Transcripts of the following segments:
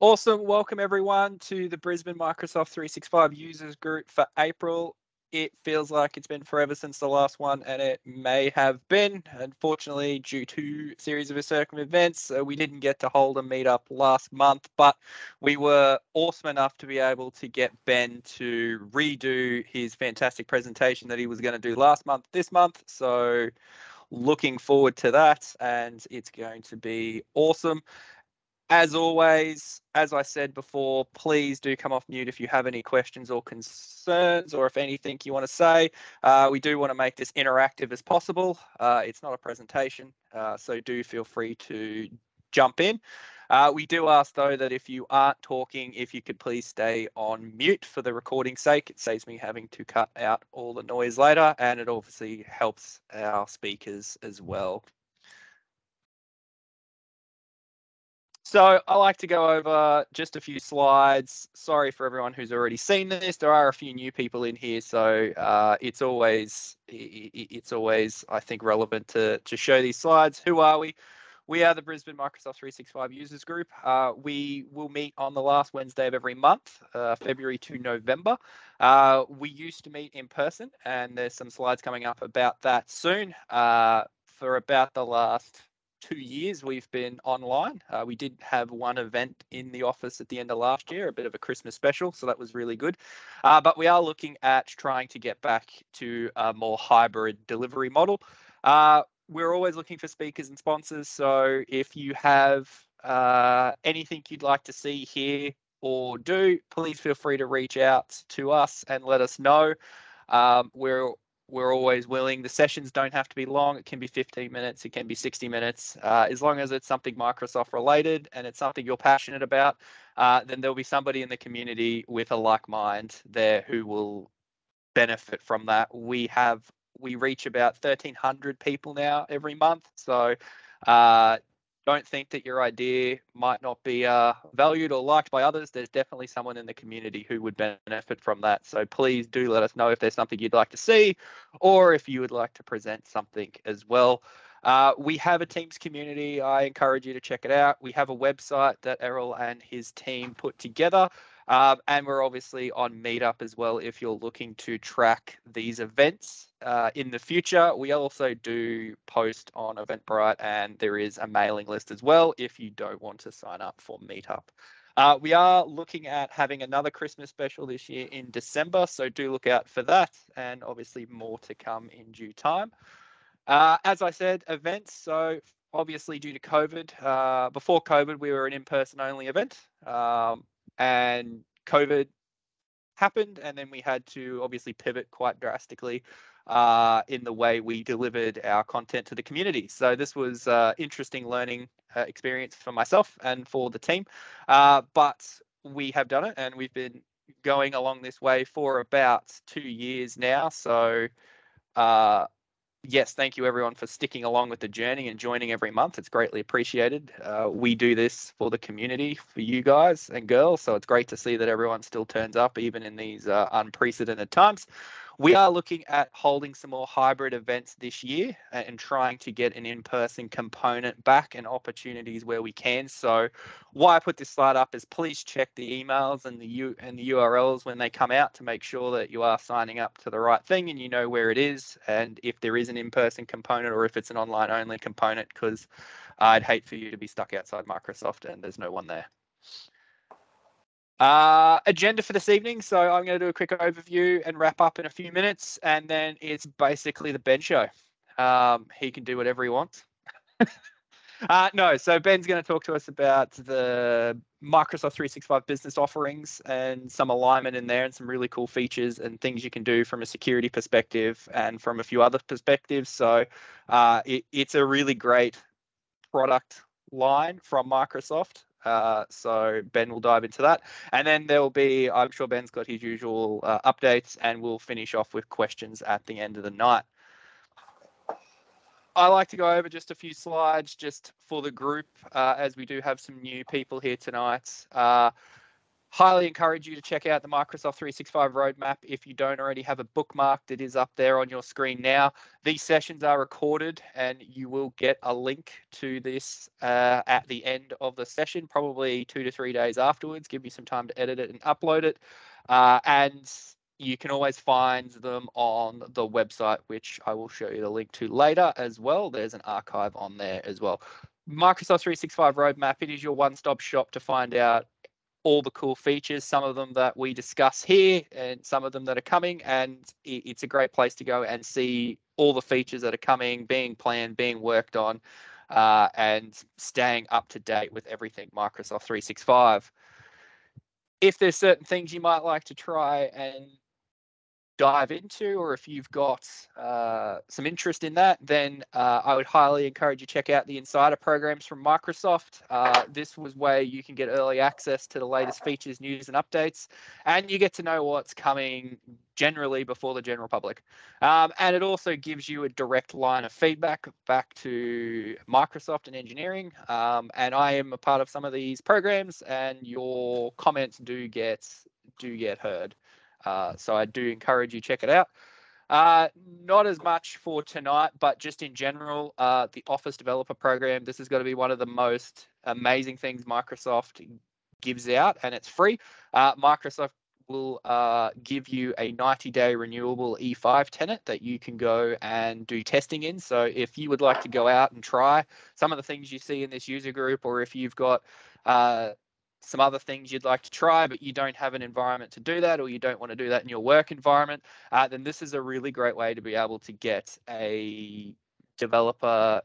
Awesome. Welcome everyone to the Brisbane Microsoft 365 users group for April. It feels like it's been forever since the last one, and it may have been. Unfortunately, due to a series of circumstances, we didn't get to hold a meetup last month, but we were awesome enough to be able to get Ben to redo his fantastic presentation that he was going to do last month, this month. So looking forward to that, and it's going to be awesome. As always, as I said before, please do come off mute if you have any questions or concerns, or if anything you want to say. We do want to make this interactive as possible. It's not a presentation, so do feel free to jump in. We do ask, though, that if you aren't talking, if you could please stay on mute for the recording's sake. It saves me having to cut out all the noise later, and it obviously helps our speakers as well. So I like to go over just a few slides. Sorry for everyone who's already seen this. There are a few new people in here, so it's always I think relevant to show these slides. Who are we? We are the Brisbane Microsoft 365 users group. We will meet on the last Wednesday of every month, February to November. We used to meet in person, and there's some slides coming up about that soon. For about the last 2 years, we've been online. We did have one event in the office at the end of last year, a bit of a Christmas special, so that was really good. But we are looking at trying to get back to a more hybrid delivery model. We're always looking for speakers and sponsors, so if you have anything you'd like to see here or do, please feel free to reach out to us and let us know. We're always willing. The sessions don't have to be long. It can be 15 minutes. It can be 60 minutes. As long as it's something Microsoft related and it's something you're passionate about, then there'll be somebody in the community with a like mind there who will benefit from that. We reach about 1,300 people now every month. So don't think that your idea might not be valued or liked by others. There's definitely someone in the community who would benefit from that. So please do let us know if there's something you'd like to see, or if you would like to present something as well. We have a Teams community. I encourage you to check it out. We have a website that Errol and his team put together. And we're obviously on Meetup as well if you're looking to track these events in the future. We also do post on Eventbrite, and there is a mailing list as well if you don't want to sign up for Meetup. We are looking at having another Christmas special this year in December, so do look out for that, and obviously more to come in due time. As I said, events. So obviously due to COVID, before COVID, we were an in-person only event. And COVID happened, and then we had to obviously pivot quite drastically in the way we delivered our content to the community. So this was interesting learning experience for myself and for the team. But we have done it, and we've been going along this way for about 2 years now. So yes, thank you everyone for sticking along with the journey and joining every month. It's greatly appreciated. We do this for the community, for you guys and girls, so it's great to see that everyone still turns up even in these unprecedented times. We are looking at holding some more hybrid events this year and trying to get an in-person component back and opportunities where we can. So why I put this slide up is please check the emails and the URLs when they come out to make sure that you are signing up to the right thing and you know where it is, and if there is an in-person component or if it's an online-only component, because I'd hate for you to be stuck outside Microsoft and there's no one there. Agenda for this evening. So I'm going to do a quick overview and wrap up in a few minutes, and then it's basically the Ben show. He can do whatever he wants. No, so Ben's going to talk to us about the Microsoft 365 business offerings and some alignment in there and some really cool features and things you can do from a security perspective and from a few other perspectives. So it's a really great product line from Microsoft. So Ben will dive into that. And then there will be, I'm sure Ben's got his usual updates, and we'll finish off with questions at the end of the night. I like to go over just a few slides just for the group, as we do have some new people here tonight. Highly encourage you to check out the Microsoft 365 roadmap. If you don't already have it bookmarked, it is up there on your screen now. These sessions are recorded, and you will get a link to this at the end of the session, probably 2 to 3 days afterwards. Give you some time to edit it and upload it. And you can always find them on the website, which I will show you the link to later as well. There's an archive on there as well. Microsoft 365 roadmap, it is your one-stop shop to find out all the cool features, some of them that we discuss here and some of them that are coming. And it's a great place to go and see all the features that are coming, being planned, being worked on, and staying up to date with everything Microsoft 365. If there's certain things you might like to try and dive into, or if you've got some interest in that, then I would highly encourage you to check out the insider programs from Microsoft. This was where you can get early access to the latest features, news, and updates, and you get to know what's coming generally before the general public. And it also gives you a direct line of feedback back to Microsoft and engineering. And I am a part of some of these programs, and your comments do get heard. So I do encourage you check it out. Not as much for tonight, but just in general, the Office Developer Program. This is going to be one of the most amazing things Microsoft gives out, and it's free. Microsoft will give you a 90-day renewable E5 tenant that you can go and do testing in. So if you would like to go out and try some of the things you see in this user group, or if you've got some other things you'd like to try, but you don't have an environment to do that, or you don't want to do that in your work environment, then this is a really great way to be able to get a developer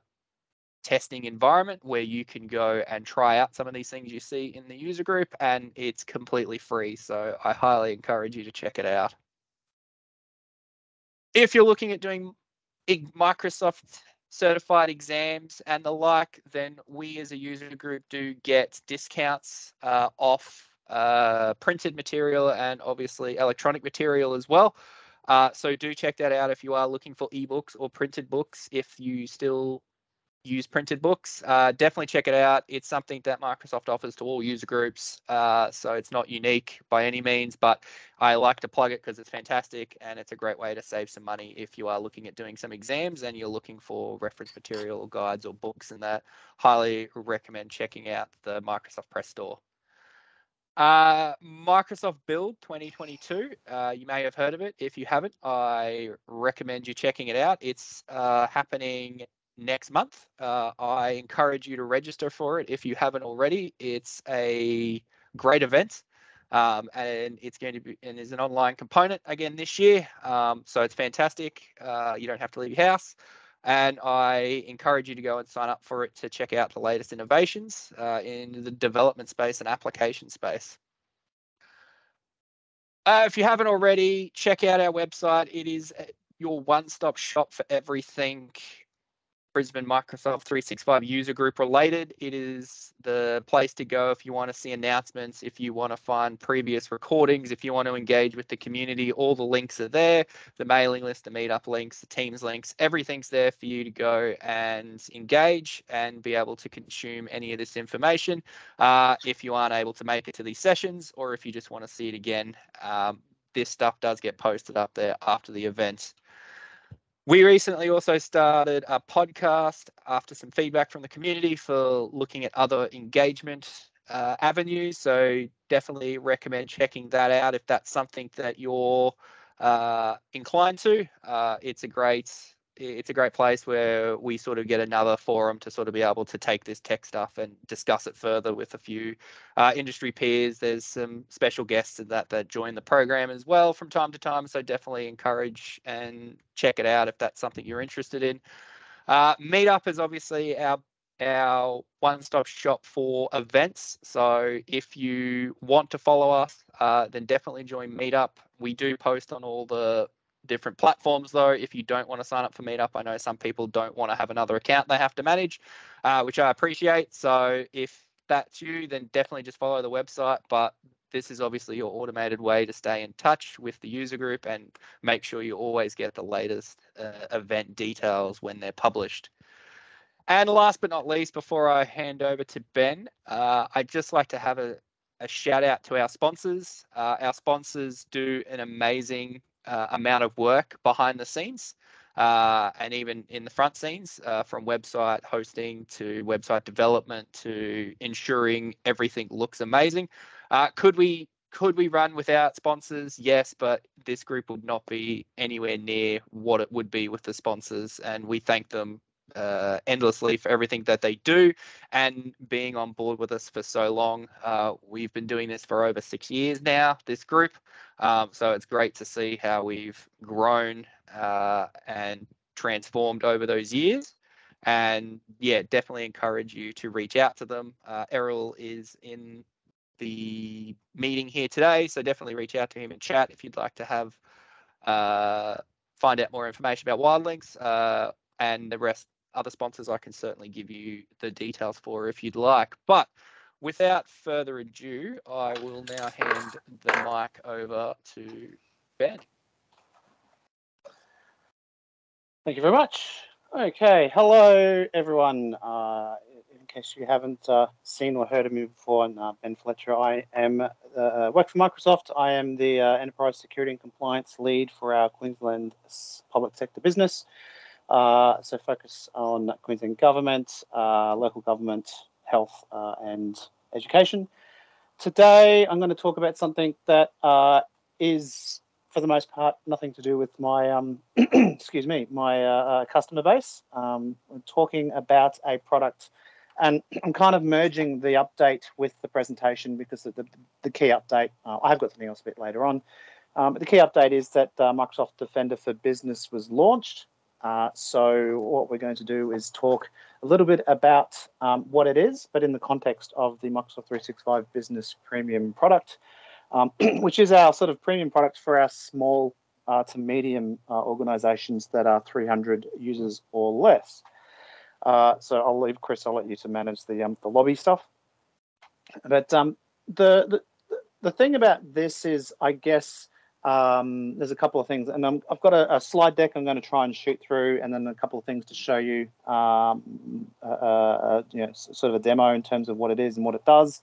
testing environment where you can go and try out some of these things you see in the user group, and it's completely free. So I highly encourage you to check it out. If you're looking at doing Microsoft certified exams and the like, then we as a user group do get discounts off printed material and obviously electronic material as well. So do check that out if you are looking for ebooks or printed books. If you still use printed books, definitely check it out. It's something that Microsoft offers to all user groups, so it's not unique by any means, but I like to plug it because it's fantastic and it's a great way to save some money if you are looking at doing some exams and you're looking for reference material or guides or books, and that highly recommend checking out the Microsoft Press Store. Microsoft Build 2022. You may have heard of it. If you haven't, I recommend you checking it out. It's happening next month. I encourage you to register for it if you haven't already. It's a great event, and it's going to be, and there's an online component again this year. So it's fantastic. You don't have to leave your house. And I encourage you to go and sign up for it to check out the latest innovations in the development space and application space. If you haven't already, check out our website. It is your one-stop shop for everything Brisbane Microsoft 365 user group related. It is the place to go if you want to see announcements, if you want to find previous recordings, if you want to engage with the community. All the links are there, the mailing list, the meetup links, the Teams links, everything's there for you to go and engage and be able to consume any of this information. If you aren't able to make it to these sessions, or if you just want to see it again, this stuff does get posted up there after the event. We recently also started a podcast after some feedback from the community for looking at other engagement avenues. So definitely recommend checking that out if that's something that you're inclined to. It's a great place where we sort of get another forum to sort of be able to take this tech stuff and discuss it further with a few industry peers. There's some special guests that join the program as well from time to time. So definitely encourage and check it out if that's something you're interested in. Meetup is obviously our one-stop shop for events. So if you want to follow us, then definitely join Meetup. We do post on all the different platforms though. If you don't want to sign up for Meetup, I know some people don't want to have another account they have to manage, which I appreciate. So if that's you, then definitely just follow the website. But this is obviously your automated way to stay in touch with the user group and make sure you always get the latest event details when they're published. And last but not least, before I hand over to Ben, I'd just like to have a shout out to our sponsors. Our sponsors do an amazing amount of work behind the scenes. And even in the front scenes, from website hosting to website development to ensuring everything looks amazing. Could we run without sponsors? Yes, but this group would not be anywhere near what it would be with the sponsors, and we thank them endlessly for everything that they do and being on board with us for so long. We've been doing this for over 6 years now, this group. So it's great to see how we've grown and transformed over those years. And yeah, definitely encourage you to reach out to them. Errol is in the meeting here today, so definitely reach out to him and chat if you'd like to have find out more information about Wildlinks and the rest other sponsors. I can certainly give you the details for if you'd like. But without further ado, I will now hand the mic over to Ben. Thank you very much. Okay, hello everyone. In case you haven't seen or heard of me before, I'm Ben Fletcher. I am work for Microsoft. I am the Enterprise Security and Compliance Lead for our Queensland public sector business. So focus on Queensland government, local government, health and education. Today I'm going to talk about something that is, for the most part, nothing to do with my excuse me, my customer base. I'm talking about a product, and I'm kind of merging the update with the presentation because the key update, I have got something else a bit later on. But the key update is that Microsoft Defender for Business was launched. So what we're going to do is talk a little bit about what it is, but in the context of the Microsoft 365 Business Premium product, which is our sort of premium product for our small to medium organizations that are 300 users or less. So I'll leave Chris, I'll let you to manage the lobby stuff. But the thing about this is, I guess, there's a couple of things, and I've got a slide deck I'm going to try and shoot through, and then a couple of things to show you, sort of a demo in terms of what it is and what it does.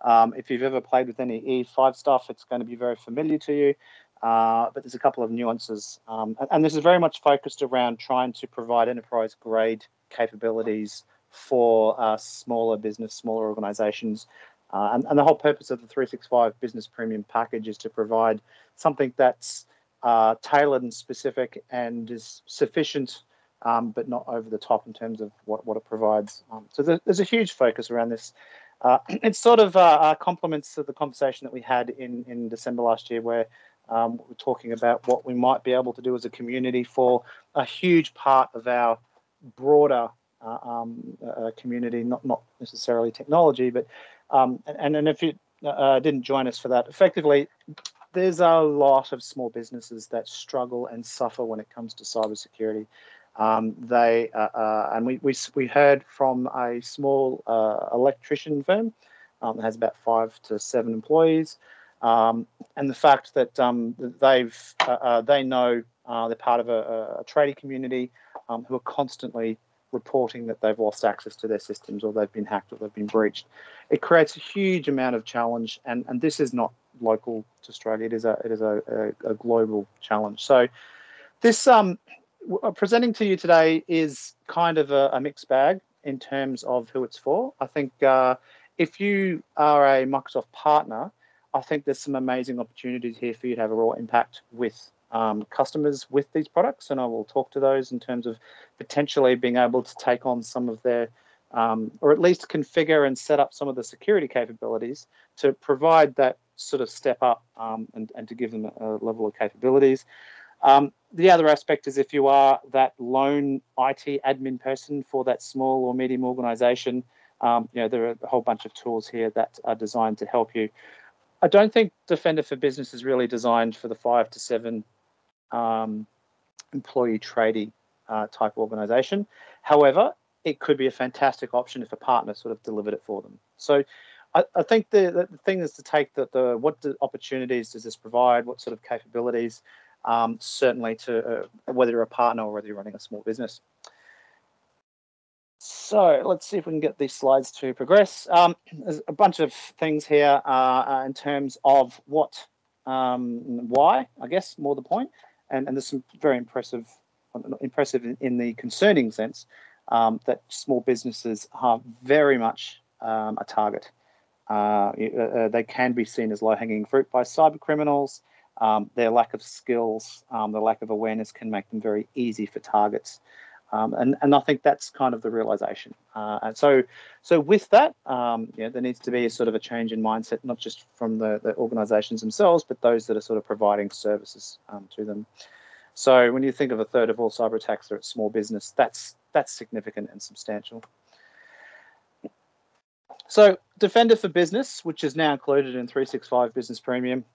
If you've ever played with any E5 stuff, it's going to be very familiar to you, but there's a couple of nuances. And this is very much focused around trying to provide enterprise-grade capabilities for smaller business, smaller organizations. And the whole purpose of the 365 Business Premium package is to provide something that's tailored and specific and is sufficient, but not over the top in terms of what it provides. So there's a huge focus around this. It sort of complements the conversation that we had in December last year, where we're talking about what we might be able to do as a community for a huge part of our broader community, not necessarily technology, but and if you didn't join us for that, effectively, there's a lot of small businesses that struggle and suffer when it comes to cybersecurity. And we heard from a small electrician firm that has about 5 to 7 employees, and the fact that they know they're part of a tradie community who are constantly reporting that they've lost access to their systems, or they've been hacked, or they've been breached. It creates a huge amount of challenge, and this is not local to Australia. It is a global challenge. So this presenting to you today is kind of a mixed bag in terms of who it's for. I think if you are a Microsoft partner, I think there's some amazing opportunities here for you to have a real impact with customers with these products, and I will talk to those in terms of potentially being able to take on some of their, or at least configure and set up some of the security capabilities to provide that sort of step up and to give them a level of capabilities. The other aspect is, if you are that lone IT admin person for that small or medium organization, there are a whole bunch of tools here that are designed to help you. I don't think Defender for Business is really designed for the 5 to 7 employee tradie type organization. However, it could be a fantastic option if a partner sort of delivered it for them. So I think the thing is to take what opportunities does this provide, what sort of capabilities, certainly to whether you're a partner or whether you're running a small business. So let's see if we can get these slides to progress. There's a bunch of things here in terms of what, why, I guess, more the point. And there's some very impressive in the concerning sense that small businesses are very much a target. They can be seen as low-hanging fruit by cyber criminals. Their lack of skills, their lack of awareness can make them very easy for targets. And I think that's kind of the realization. And so with that, there needs to be a sort of a change in mindset, not just from the organizations themselves, but those that are sort of providing services to them. So when you think of a third of all cyber attacks are at small business, that's significant and substantial. So Defender for Business, which is now included in 365 Business Premium,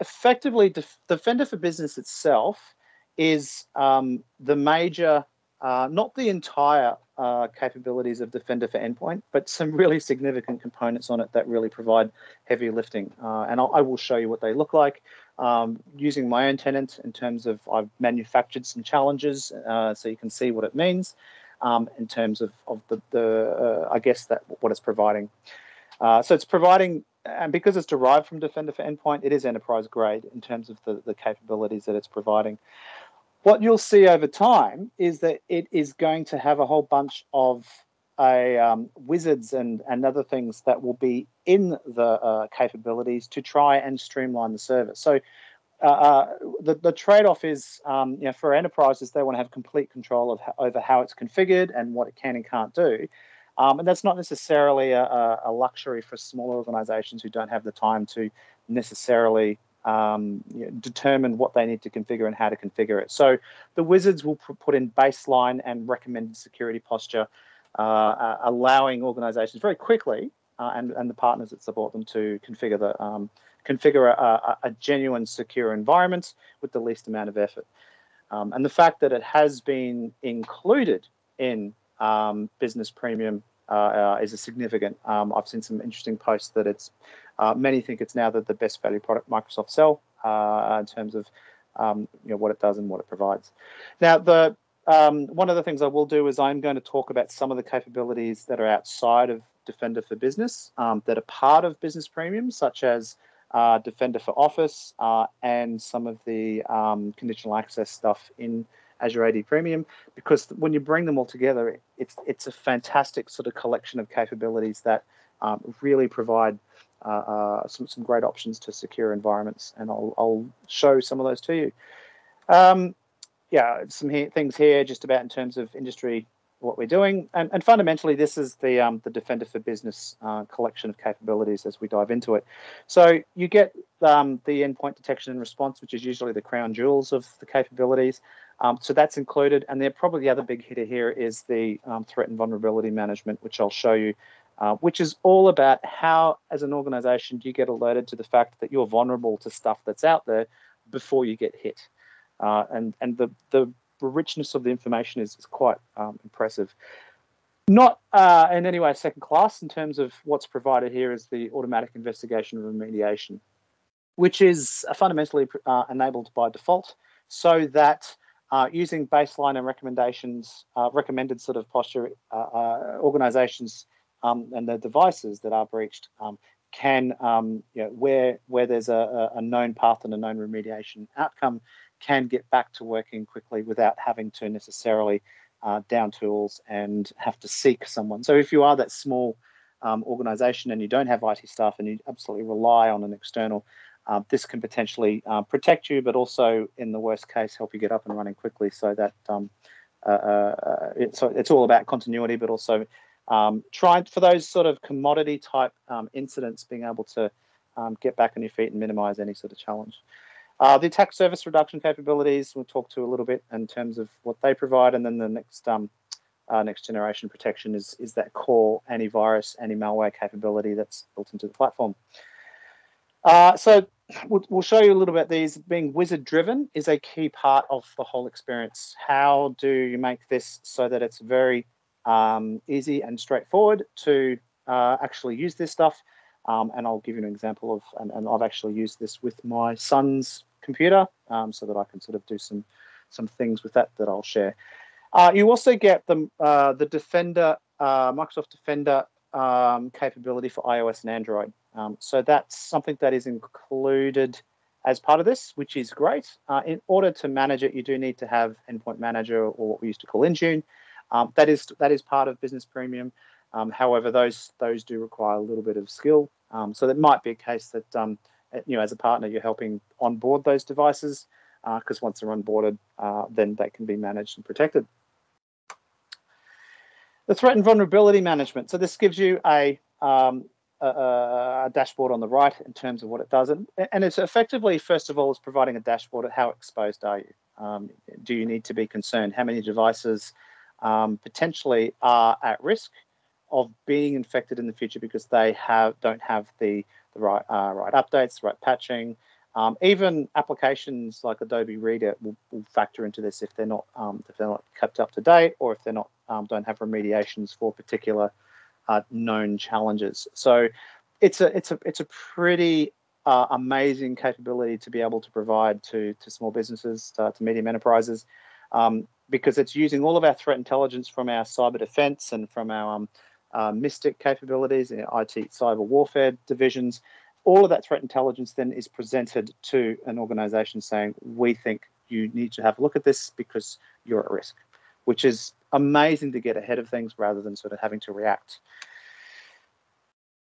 effectively Defender for Business itself is the major, not the entire capabilities of Defender for Endpoint, but some really significant components on it that really provide heavy lifting. And I will show you what they look like. Using my own tenant in terms of I've manufactured some challenges so you can see what it means in terms of I guess that what it's providing. So it's providing, and because it's derived from Defender for Endpoint, it is enterprise grade in terms of the capabilities that it's providing. What you'll see over time is that it is going to have a whole bunch of wizards and other things that will be in the capabilities to try and streamline the service. So the trade-off is, for enterprises, they want to have complete control over how it's configured and what it can and can't do. And that's not necessarily a luxury for smaller organizations who don't have the time to necessarily determine what they need to configure and how to configure it. So the wizards will put in baseline and recommended security posture, allowing organizations very quickly and the partners that support them to configure a genuine secure environment with the least amount of effort. And the fact that it has been included in Business Premium is a significant. I've seen some interesting posts that it's many think it's now the best value product Microsoft sell in terms of what it does and what it provides. Now, one of the things I will do is I'm going to talk about some of the capabilities that are outside of Defender for Business that are part of Business Premium, such as Defender for Office and some of the conditional access stuff in Azure AD Premium, because when you bring them all together, it's a fantastic sort of collection of capabilities that really provide some great options to secure environments, and I'll show some of those to you. Some things here just about in terms of industry, what we're doing, and fundamentally this is the Defender for Business collection of capabilities as we dive into it. So you get the endpoint detection and response, which is usually the crown jewels of the capabilities. So that's included, and then probably the other big hitter here is the threat and vulnerability management, which I'll show you, which is all about how, as an organization, do you get alerted to the fact that you're vulnerable to stuff that's out there before you get hit. And the richness of the information is quite impressive. Not in any way second class in terms of what's provided here is the automatic investigation and remediation, which is fundamentally enabled by default, so that using baseline and recommendations, recommended sort of posture, organizations and the devices that are breached can, where there's a known path and a known remediation outcome, can get back to working quickly without having to necessarily down tools and have to seek someone. So if you are that small organization and you don't have IT staff and you absolutely rely on an external, this can potentially protect you, but also in the worst case, help you get up and running quickly, so that it's all about continuity, but also trying for those sort of commodity type incidents, being able to get back on your feet and minimize any sort of challenge. The attack surface reduction capabilities, we'll talk to a little bit in terms of what they provide, and then the next generation protection is that core antivirus, anti-malware capability that's built into the platform. So we'll show you a little bit. These being wizard driven is a key part of the whole experience. How do you make this so that it's very easy and straightforward to actually use this stuff? And I'll give you an example of, and I've actually used this with my son's computer so that I can sort of do some things with that I'll share. You also get the Defender, Microsoft Defender capability for iOS and Android. So that's something that is included as part of this, which is great. In order to manage it, you do need to have Endpoint Manager, or what we used to call Intune. That is part of Business Premium. However, those do require a little bit of skill. So that might be a case that as a partner, you're helping onboard those devices, because once they're onboarded, then they can be managed and protected. The threat and vulnerability management. So this gives you a dashboard on the right in terms of what it does. And it's effectively, first of all, is providing a dashboard of how exposed are you. Do you need to be concerned? How many devices potentially are at risk of being infected in the future because they don't have the right updates, the right patching. Even applications like Adobe Reader will factor into this if they're not kept up to date, or if they're not don't have remediations for particular known challenges. So it's a pretty amazing capability to be able to provide to small businesses, to medium enterprises, because it's using all of our threat intelligence from our cyber defense and from our Mystic capabilities, IT cyber warfare divisions. All of that threat intelligence then is presented to an organization saying, we think you need to have a look at this because you're at risk, which is amazing to get ahead of things rather than sort of having to react.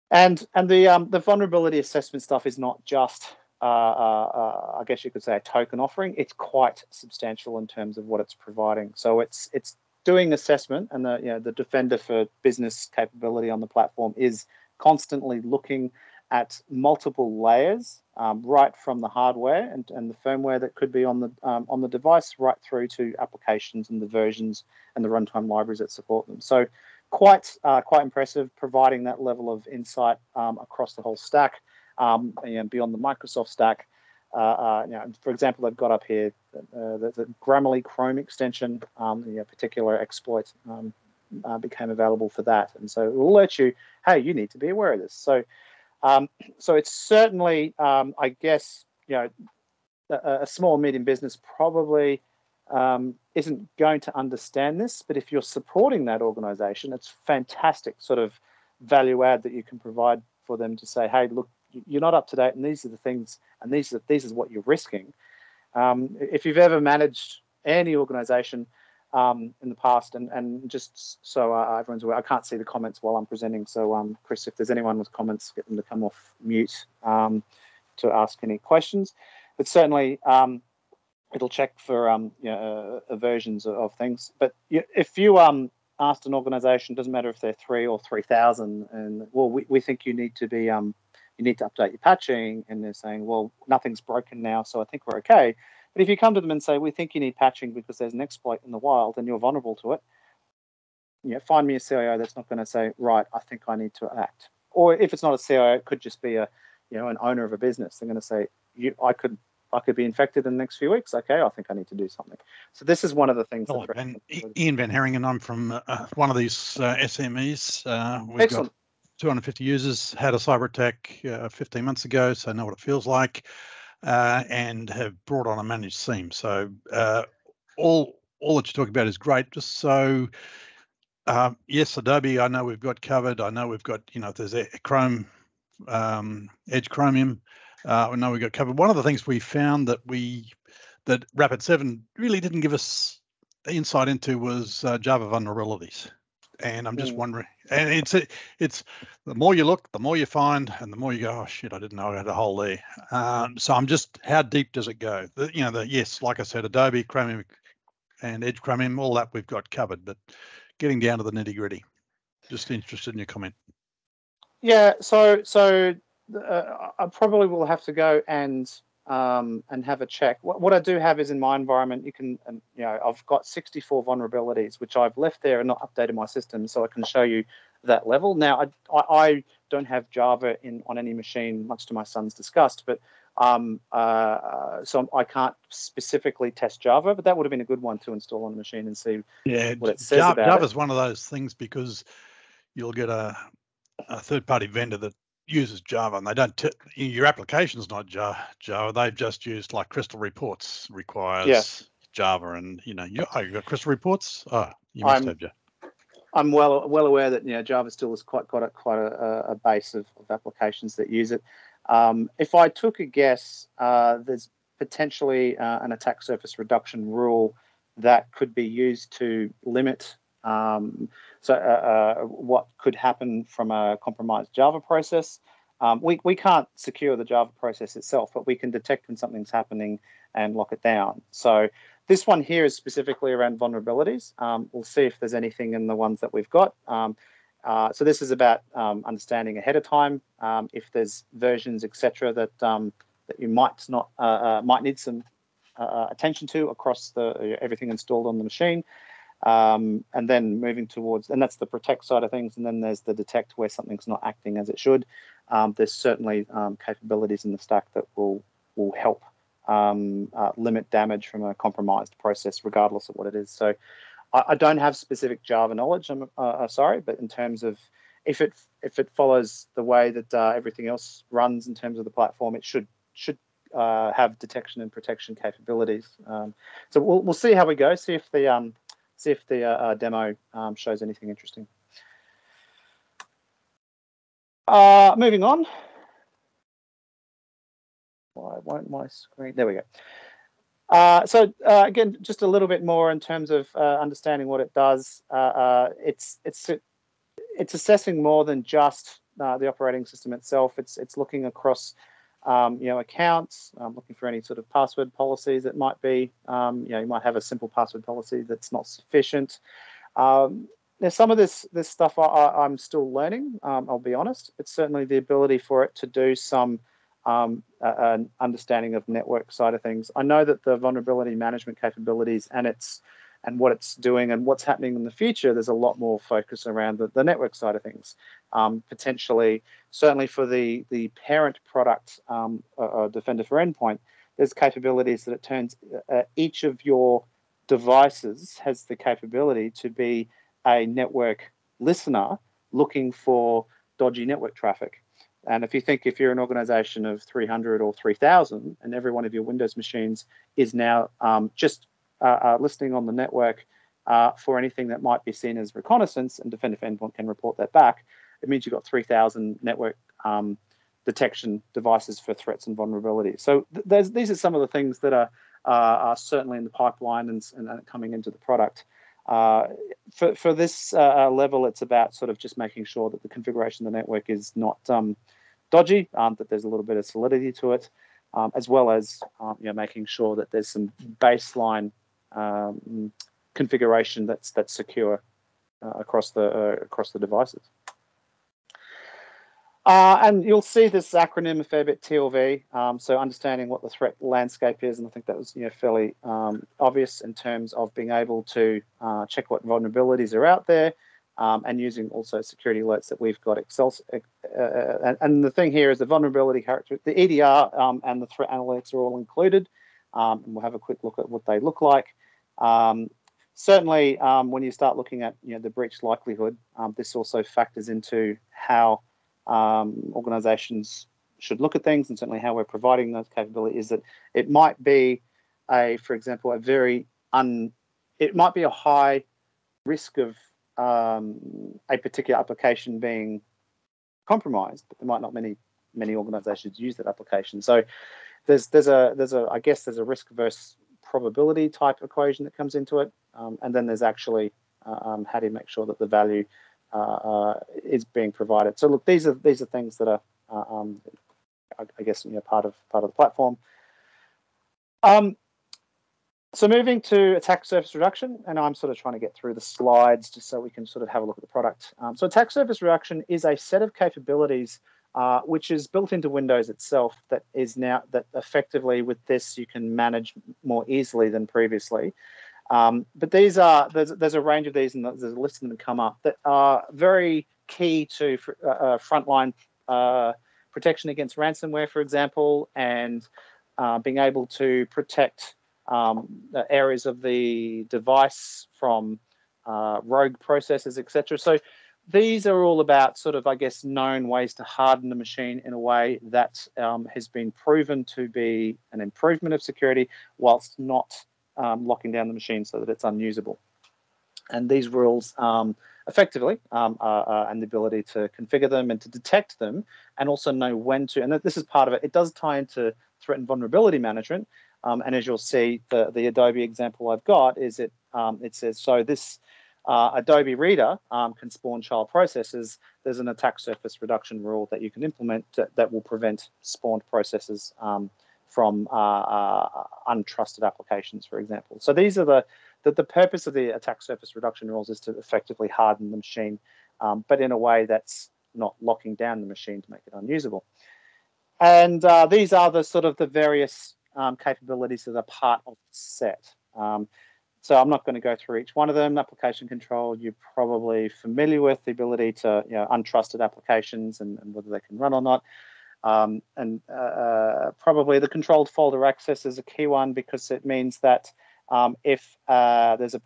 And the vulnerability assessment stuff is not just, I guess you could say, a token offering. It's quite substantial in terms of what it's providing. So it's doing assessment, and the Defender for Business capability on the platform is constantly looking at multiple layers, right from the hardware and the firmware that could be on the device, right through to applications and the versions and the runtime libraries that support them. So quite impressive, providing that level of insight across the whole stack, beyond the Microsoft stack. For example, they've got up here the Grammarly Chrome extension, particular exploit became available for that, and so it will alert you, hey, you need to be aware of this. So it's certainly, I guess, a small medium business probably isn't going to understand this, but if you're supporting that organization, it's fantastic sort of value add that you can provide for them to say, hey, look, you're not up to date, and these are the things, and these is what you're risking. If you've ever managed any organization in the past, and just so everyone's aware, I can't see the comments while I'm presenting. So, Chris, if there's anyone with comments, get them to come off mute to ask any questions. But certainly, it'll check for versions of things. But if you asked an organization, doesn't matter if they're 3 or 3,000, and well, we think you need to be you need to update your patching, and they're saying, well, nothing's broken now, so I think we're okay. But if you come to them and say, we think you need patching because there's an exploit in the wild and you're vulnerable to it, find me a CIO that's not going to say, right, I think I need to act. Or if it's not a CIO, it could just be an owner of a business. They're going to say, I could be infected in the next few weeks. Okay, I think I need to do something. So this is one of the things. Ian Van Herringen, I'm from one of these SMEs. We've Excellent. got 250 users, had a cyber attack 15 months ago, so I know what it feels like, and have brought on a managed SIEM. So all that you're talking about is great. Just so, yes, Adobe, I know we've got covered. I know we've got, if there's a Chrome, Edge Chromium, I know we've got covered. One of the things we found that Rapid7 really didn't give us insight into was Java vulnerabilities. And I'm just wondering, and it's the more you look, the more you find, and the more you go, oh shit, I didn't know I had a hole there. So I'm just, how deep does it go? Yes, like I said, Adobe, Chromium, and Edge Chromium, all that we've got covered, but getting down to the nitty gritty. Just interested in your comment. Yeah, so I probably will have to go and have a check. What I do have is in my environment, you can, I've got 64 vulnerabilities, which I've left there and not updated my system, so I can show you that level. Now, I don't have Java on any machine, much to my son's disgust, but so I can't specifically test Java, but that would have been a good one to install on a machine and see what it says about it. Java's one of those things because you'll get a third-party vendor that uses Java, and they don't. Your application's not Java. They've just used like Crystal Reports requires Java, and you got crystal reports. Oh, you must have, yeah. I'm well aware that Java still has quite a base of applications that use it. If I took a guess, there's potentially an attack surface reduction rule that could be used to limit what could happen from a compromised Java process. We can't secure the Java process itself, but we can detect when something's happening and lock it down. So this one here is specifically around vulnerabilities. We'll see if there's anything in the ones that we've got. So this is about understanding ahead of time if there's versions, etc., that you might need some attention to across everything installed on the machine. And then moving towards, and that's the protect side of things, and then there's the detect where something's not acting as it should. There's certainly capabilities in the stack that will help limit damage from a compromised process, regardless of what it is. So I don't have specific Java knowledge, I'm sorry, but in terms of if it follows the way that everything else runs in terms of the platform, it should have detection and protection capabilities. So we'll see how we go. See if the demo shows anything interesting. Moving on. Why won't my screen? There we go. So again, just a little bit more in terms of understanding what it does. It's assessing more than just the operating system itself. It's looking across accounts, looking for any sort of password policies that might be. You might have a simple password policy that's not sufficient. Now, some of this stuff I'm still learning. I'll be honest. It's certainly the ability for it to do some an understanding of network side of things. I know that the vulnerability management capabilities and what it's doing and what's happening in the future, there's a lot more focus around the network side of things. Potentially, certainly for the parent product, Defender for Endpoint, there's capabilities that it turns each of your devices has the capability to be a network listener looking for dodgy network traffic. And if you're an organization of 300 or 3,000 and every one of your Windows machines is now just listening on the network for anything that might be seen as reconnaissance, and Defender for Endpoint can report that back, it means you've got 3,000 network detection devices for threats and vulnerabilities. So these are some of the things that are certainly in the pipeline and coming into the product. For this level, it's about sort of just making sure that the configuration of the network is not dodgy, that there's a little bit of solidity to it, as well as making sure that there's some baseline configuration that's secure across the devices. And you'll see this acronym a fair bit, TLV. So understanding what the threat landscape is, and I think that was fairly obvious in terms of being able to check what vulnerabilities are out there, and using also security alerts that we've got. And the thing here is the vulnerability character, the EDR and the threat analytics are all included, and we'll have a quick look at what they look like. Certainly, when you start looking at the breach likelihood, this also factors into how organizations should look at things, and certainly how we're providing those capabilities. Is that it might be for example, it might be a high risk of a particular application being compromised, but there might not many organizations use that application. So there's a risk versus probability type equation that comes into it, and then there's actually how do you make sure that the value is being provided. So look, these are things that are I guess part of the platform. So moving to attack surface reduction, and I'm sort of trying to get through the slides just so we can sort of have a look at the product. So attack surface reduction is a set of capabilities which is built into Windows itself that effectively with this you can manage more easily than previously. But there's a range of these, and there's a list of them that come up that are very key to frontline protection against ransomware, for example, and being able to protect areas of the device from rogue processes, etc. So these are all about sort of, I guess, known ways to harden the machine in a way that has been proven to be an improvement of security whilst not locking down the machine so that it's unusable. And these rules effectively and the ability to configure them and to detect them and also know when to, and this is part of it, it does tie into threat and vulnerability management. And as you'll see, the Adobe example I've got is it says, so this Adobe Reader can spawn child processes. There's an attack surface reduction rule that you can implement that will prevent spawned processes from untrusted applications, for example. So these are the purpose of the attack surface reduction rules is to effectively harden the machine, but in a way that's not locking down the machine to make it unusable. And these are the sort of the various capabilities that are part of the set. So I'm not going to go through each one of them. Application control, you're probably familiar with the ability to, untrusted applications and whether they can run or not. Probably the controlled folder access is a key one because it means that if there's a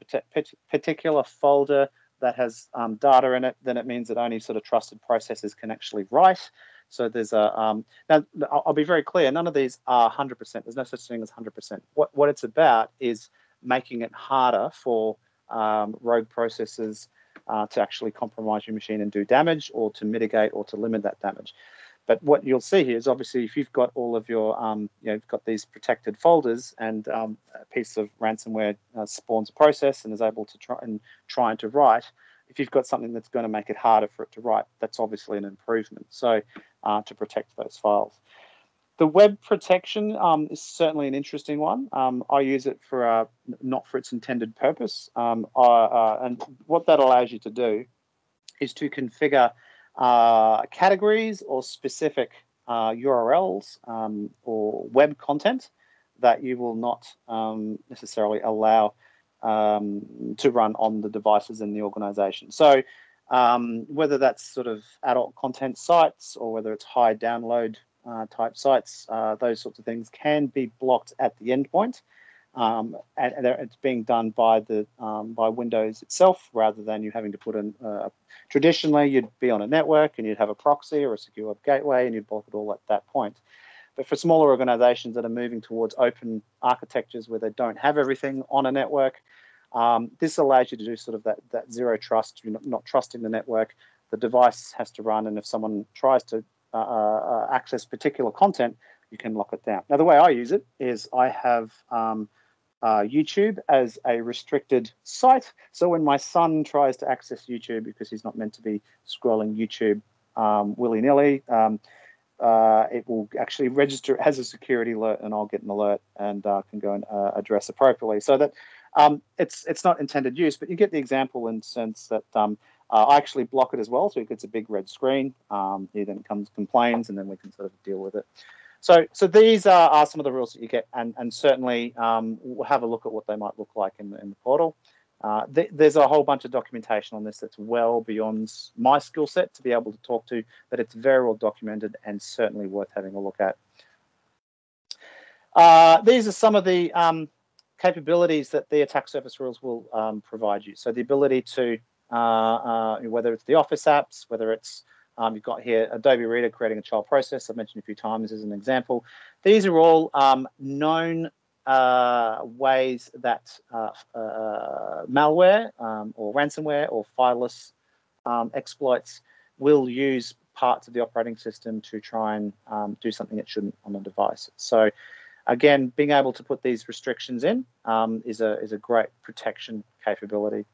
particular folder that has data in it, then it means that only sort of trusted processes can actually write. So there's a now I'll be very clear. None of these are 100%. There's no such thing as 100%. What it's about is making it harder for rogue processes to actually compromise your machine and do damage, or to mitigate or to limit that damage. But what you'll see here is obviously if you've got all of your, you've got these protected folders, and a piece of ransomware spawns a process and is able to try to write. If you've got something that's going to make it harder for it to write, that's obviously an improvement. So to protect those files. The web protection is certainly an interesting one. I use it for not for its intended purpose. And what that allows you to do is to configure categories or specific URLs or web content that you will not necessarily allow to run on the devices in the organization. So whether that's sort of adult content sites or whether it's high download type sites, those sorts of things can be blocked at the endpoint. And it's being done by by Windows itself rather than you having to put in. Traditionally, you'd be on a network and you'd have a proxy or a secure web gateway and you'd block it all at that point. But for smaller organizations that are moving towards open architectures where they don't have everything on a network, this allows you to do sort of that zero trust. You're not trusting the network. The device has to run, and if someone tries to access particular content, you can lock it down. Now, the way I use it is I have YouTube as a restricted site. So when my son tries to access YouTube because he's not meant to be scrolling YouTube willy-nilly, it will actually register as a security alert, and I'll get an alert and can go and address appropriately. So that it's not intended use, but you get the example in the sense that I actually block it as well, so it gets a big red screen. He then complains, and then we can sort of deal with it. So these are some of the rules that you get, and certainly we'll have a look at what they might look like in the portal. There's a whole bunch of documentation on this that's well beyond my skill set to be able to talk to, but it's very well documented and certainly worth having a look at. These are some of the capabilities that the attack surface rules will provide you. So the ability to, whether it's the Office apps, whether it's you've got here Adobe Reader creating a child process, I've mentioned a few times as an example. These are all known ways that malware or ransomware or fileless exploits will use parts of the operating system to try and do something it shouldn't on a device. So again, being able to put these restrictions in is a great protection capability.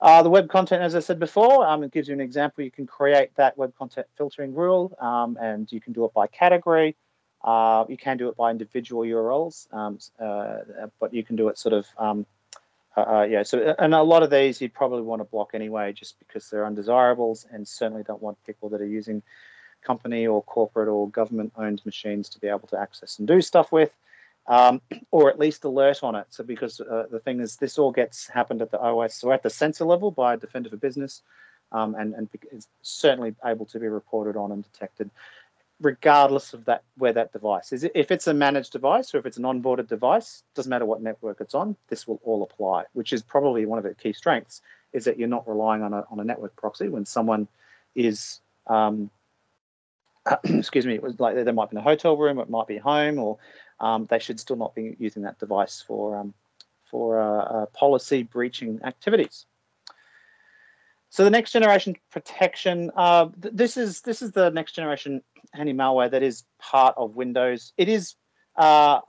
The web content, as I said before, it gives you an example. You can create that web content filtering rule, and you can do it by category. You can do it by individual URLs, but you can do it sort of, So, and a lot of these you'd probably want to block anyway, just because they're undesirables, and certainly don't want people that are using company or corporate or government-owned machines to be able to access and do stuff with. Or at least alert on it. So because the thing is, this all happened at the OS, so at the sensor level by Defender for Business, and it's certainly able to be reported on and detected, regardless of where that device is. If it's a managed device or if it's an onboarded device, doesn't matter what network it's on, this will all apply, which is probably one of the key strengths, is that you're not relying on a network proxy when someone is excuse me, it was like they might be in a hotel room, it might be home, or they should still not be using that device for policy breaching activities. So the next generation protection, this is the next generation anti-malware that is part of Windows. It is part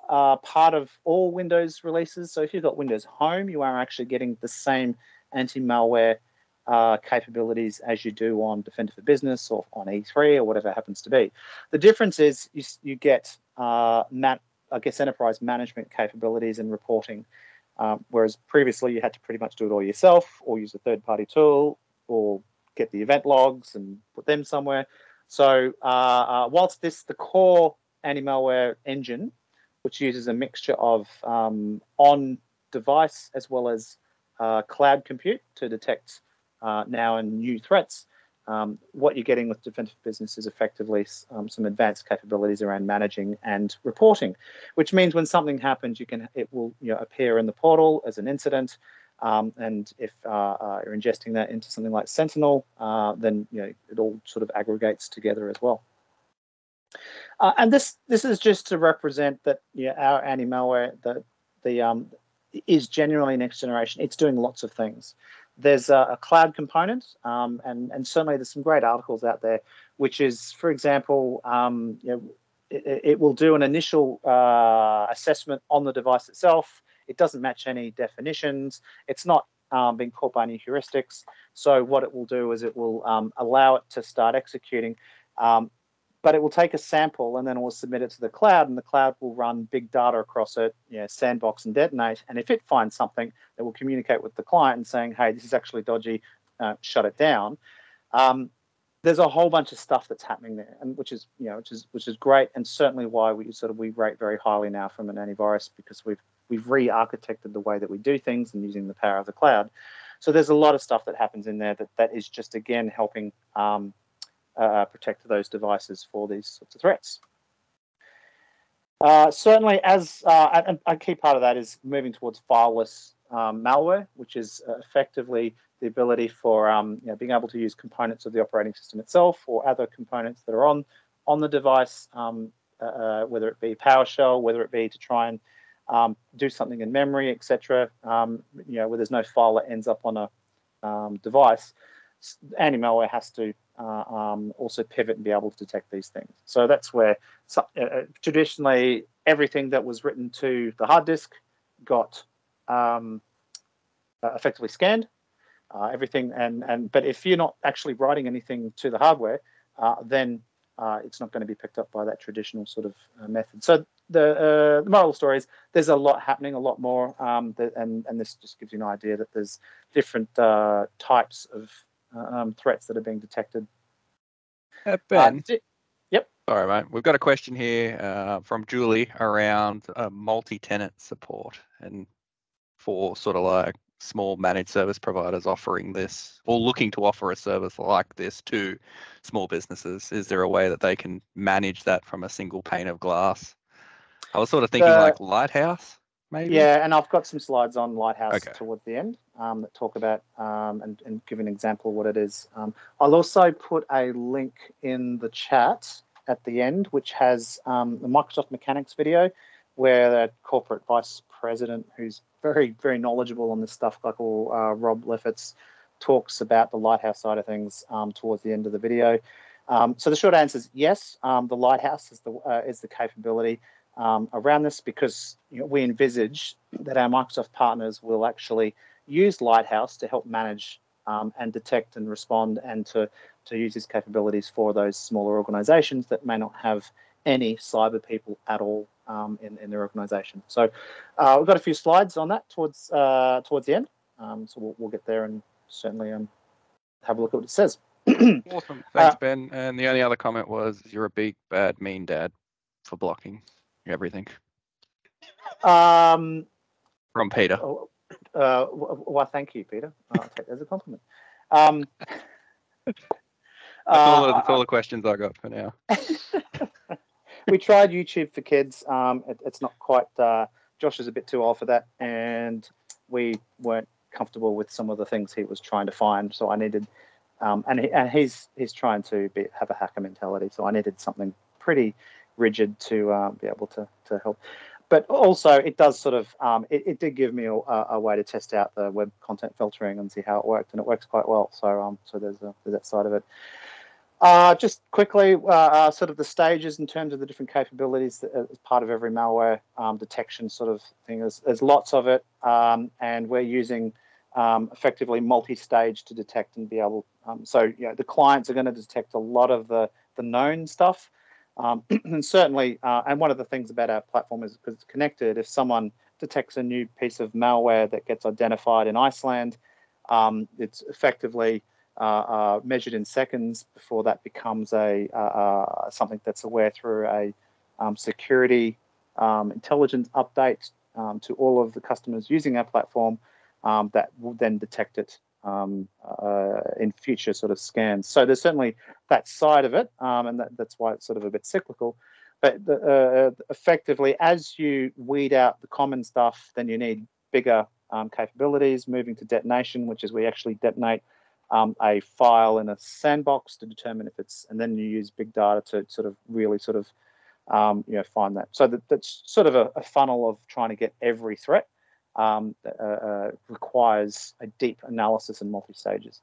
of all Windows releases. So if you've got Windows Home, you are actually getting the same anti-malware capabilities as you do on Defender for Business or on E3 or whatever it happens to be. The difference is you get, I guess, enterprise management capabilities and reporting, whereas previously you had to pretty much do it all yourself or use a third-party tool or get the event logs and put them somewhere. So whilst the core anti-malware engine, which uses a mixture of on-device as well as cloud compute to detect now and new threats, what you're getting with Defender for Business is effectively some advanced capabilities around managing and reporting, which means when something happens, it will appear in the portal as an incident. And if you're ingesting that into something like Sentinel, then it all sort of aggregates together as well. And this is just to represent that our anti-malware is generally next generation. It's doing lots of things. There's a cloud component, and certainly there's some great articles out there, which is, for example, it will do an initial assessment on the device itself. It doesn't match any definitions. It's not being caught by any heuristics. So what it will do is it will allow it to start executing, but it will take a sample and then it will submit it to the cloud, and the cloud will run big data across it, sandbox and detonate. And if it finds something, it will communicate with the client and saying, hey, this is actually dodgy, shut it down. There's a whole bunch of stuff that's happening there, and which is great, and certainly why we rate very highly now from an antivirus, because we've re-architected the way that we do things and using the power of the cloud. So there's a lot of stuff that happens in there that is just, again, helping protect those devices for these sorts of threats. Certainly, as a key part of that is moving towards fileless malware, which is effectively the ability for being able to use components of the operating system itself or other components that are on the device, whether it be PowerShell, whether it be to try and do something in memory, etc. Where there's no file that ends up on a device, anti-malware has to also pivot and be able to detect these things. So that's where traditionally everything that was written to the hard disk got effectively scanned. Everything but if you're not actually writing anything to the hardware, then it's not going to be picked up by that traditional sort of method. So the moral story is there's a lot happening, a lot more, and this just gives you an idea that there's different types of threats that are being detected. Ben. Yep. Sorry, mate. We've got a question here from Julie around multi-tenant support, and for sort of like small managed service providers offering this or looking to offer a service like this to small businesses. Is there a way that they can manage that from a single pane of glass? I was sort of thinking like Lighthouse, maybe. Yeah, and I've got some slides on Lighthouse towards the end that talk about and give an example of what it is. I'll also put a link in the chat at the end, which has the Microsoft Mechanics video, where the corporate vice president, who's very, very knowledgeable on this stuff, like Rob Lefferts, talks about the Lighthouse side of things towards the end of the video. So the short answer is yes. The Lighthouse is the capability around this, because we envisage that our Microsoft partners will actually use Lighthouse to help manage and detect and respond, and to use these capabilities for those smaller organizations that may not have any cyber people at all in their organization. So we've got a few slides on that towards the end. So we'll get there and certainly have a look at what it says. Awesome. Thanks, Ben. And the only other comment was, you're a big, bad, mean dad for blocking everything. From Peter. Well, thank you, Peter. I'll take that as a compliment. That's all the questions I got for now. We tried YouTube for kids. It's not quite. Josh is a bit too old for that, and we weren't comfortable with some of the things he was trying to find. So I needed, and he's trying to have a hacker mentality. So I needed something pretty rigid to be able to help. But also, it does sort of it did give me a way to test out the web content filtering and see how it worked, and it works quite well. So so there's that side of it. Just quickly, sort of the stages in terms of the different capabilities that as part of every malware detection sort of thing. There's lots of it, and we're using effectively multi-stage to detect and be able. So the clients are going to detect a lot of the known stuff. And certainly, and one of the things about our platform is because it's connected, if someone detects a new piece of malware that gets identified in Iceland, it's effectively measured in seconds before that becomes something that's aware through a security intelligence update to all of the customers using our platform that will then detect it in future sort of scans. So there's certainly that side of it, and that's why it's sort of a bit cyclical. But effectively, as you weed out the common stuff, then you need bigger capabilities, moving to detonation, which is we actually detonate a file in a sandbox to determine if it's, and then you use big data to sort of really sort of find that. So that's sort of a funnel of trying to get every threat. Requires a deep analysis and multi-stages.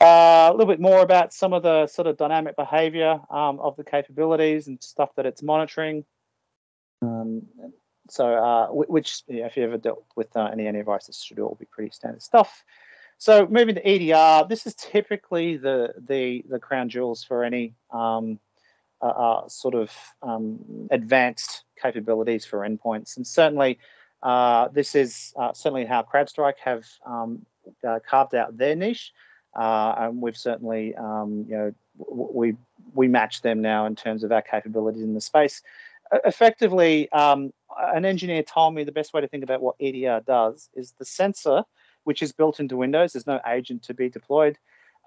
A little bit more about some of the sort of dynamic behavior of the capabilities and stuff that it's monitoring. Which if you ever dealt with any antivirus, this should all be pretty standard stuff. So moving to EDR, this is typically the crown jewels for any sort of advanced capabilities for endpoints, and certainly. This is certainly how CrowdStrike have carved out their niche, and we've certainly, we match them now in terms of our capabilities in the space. Effectively, an engineer told me the best way to think about what EDR does is the sensor, which is built into Windows. There's no agent to be deployed,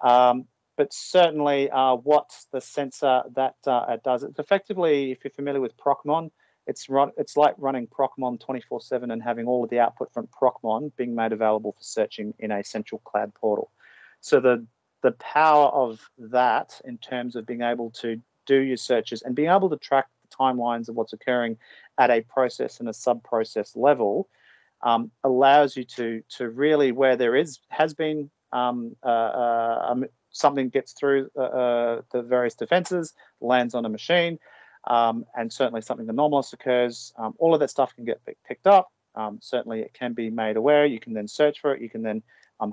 but certainly what the sensor that does, it's effectively, if you're familiar with Procmon. It's like running Procmon 24/7 and having all of the output from Procmon being made available for searching in a central cloud portal. So the power of that in terms of being able to do your searches and being able to track the timelines of what's occurring at a process and a sub-process level allows you to really, where there has been something gets through the various defenses, lands on a machine. And certainly something anomalous occurs, all of that stuff can get picked up. Certainly it can be made aware. You can then search for it. You can then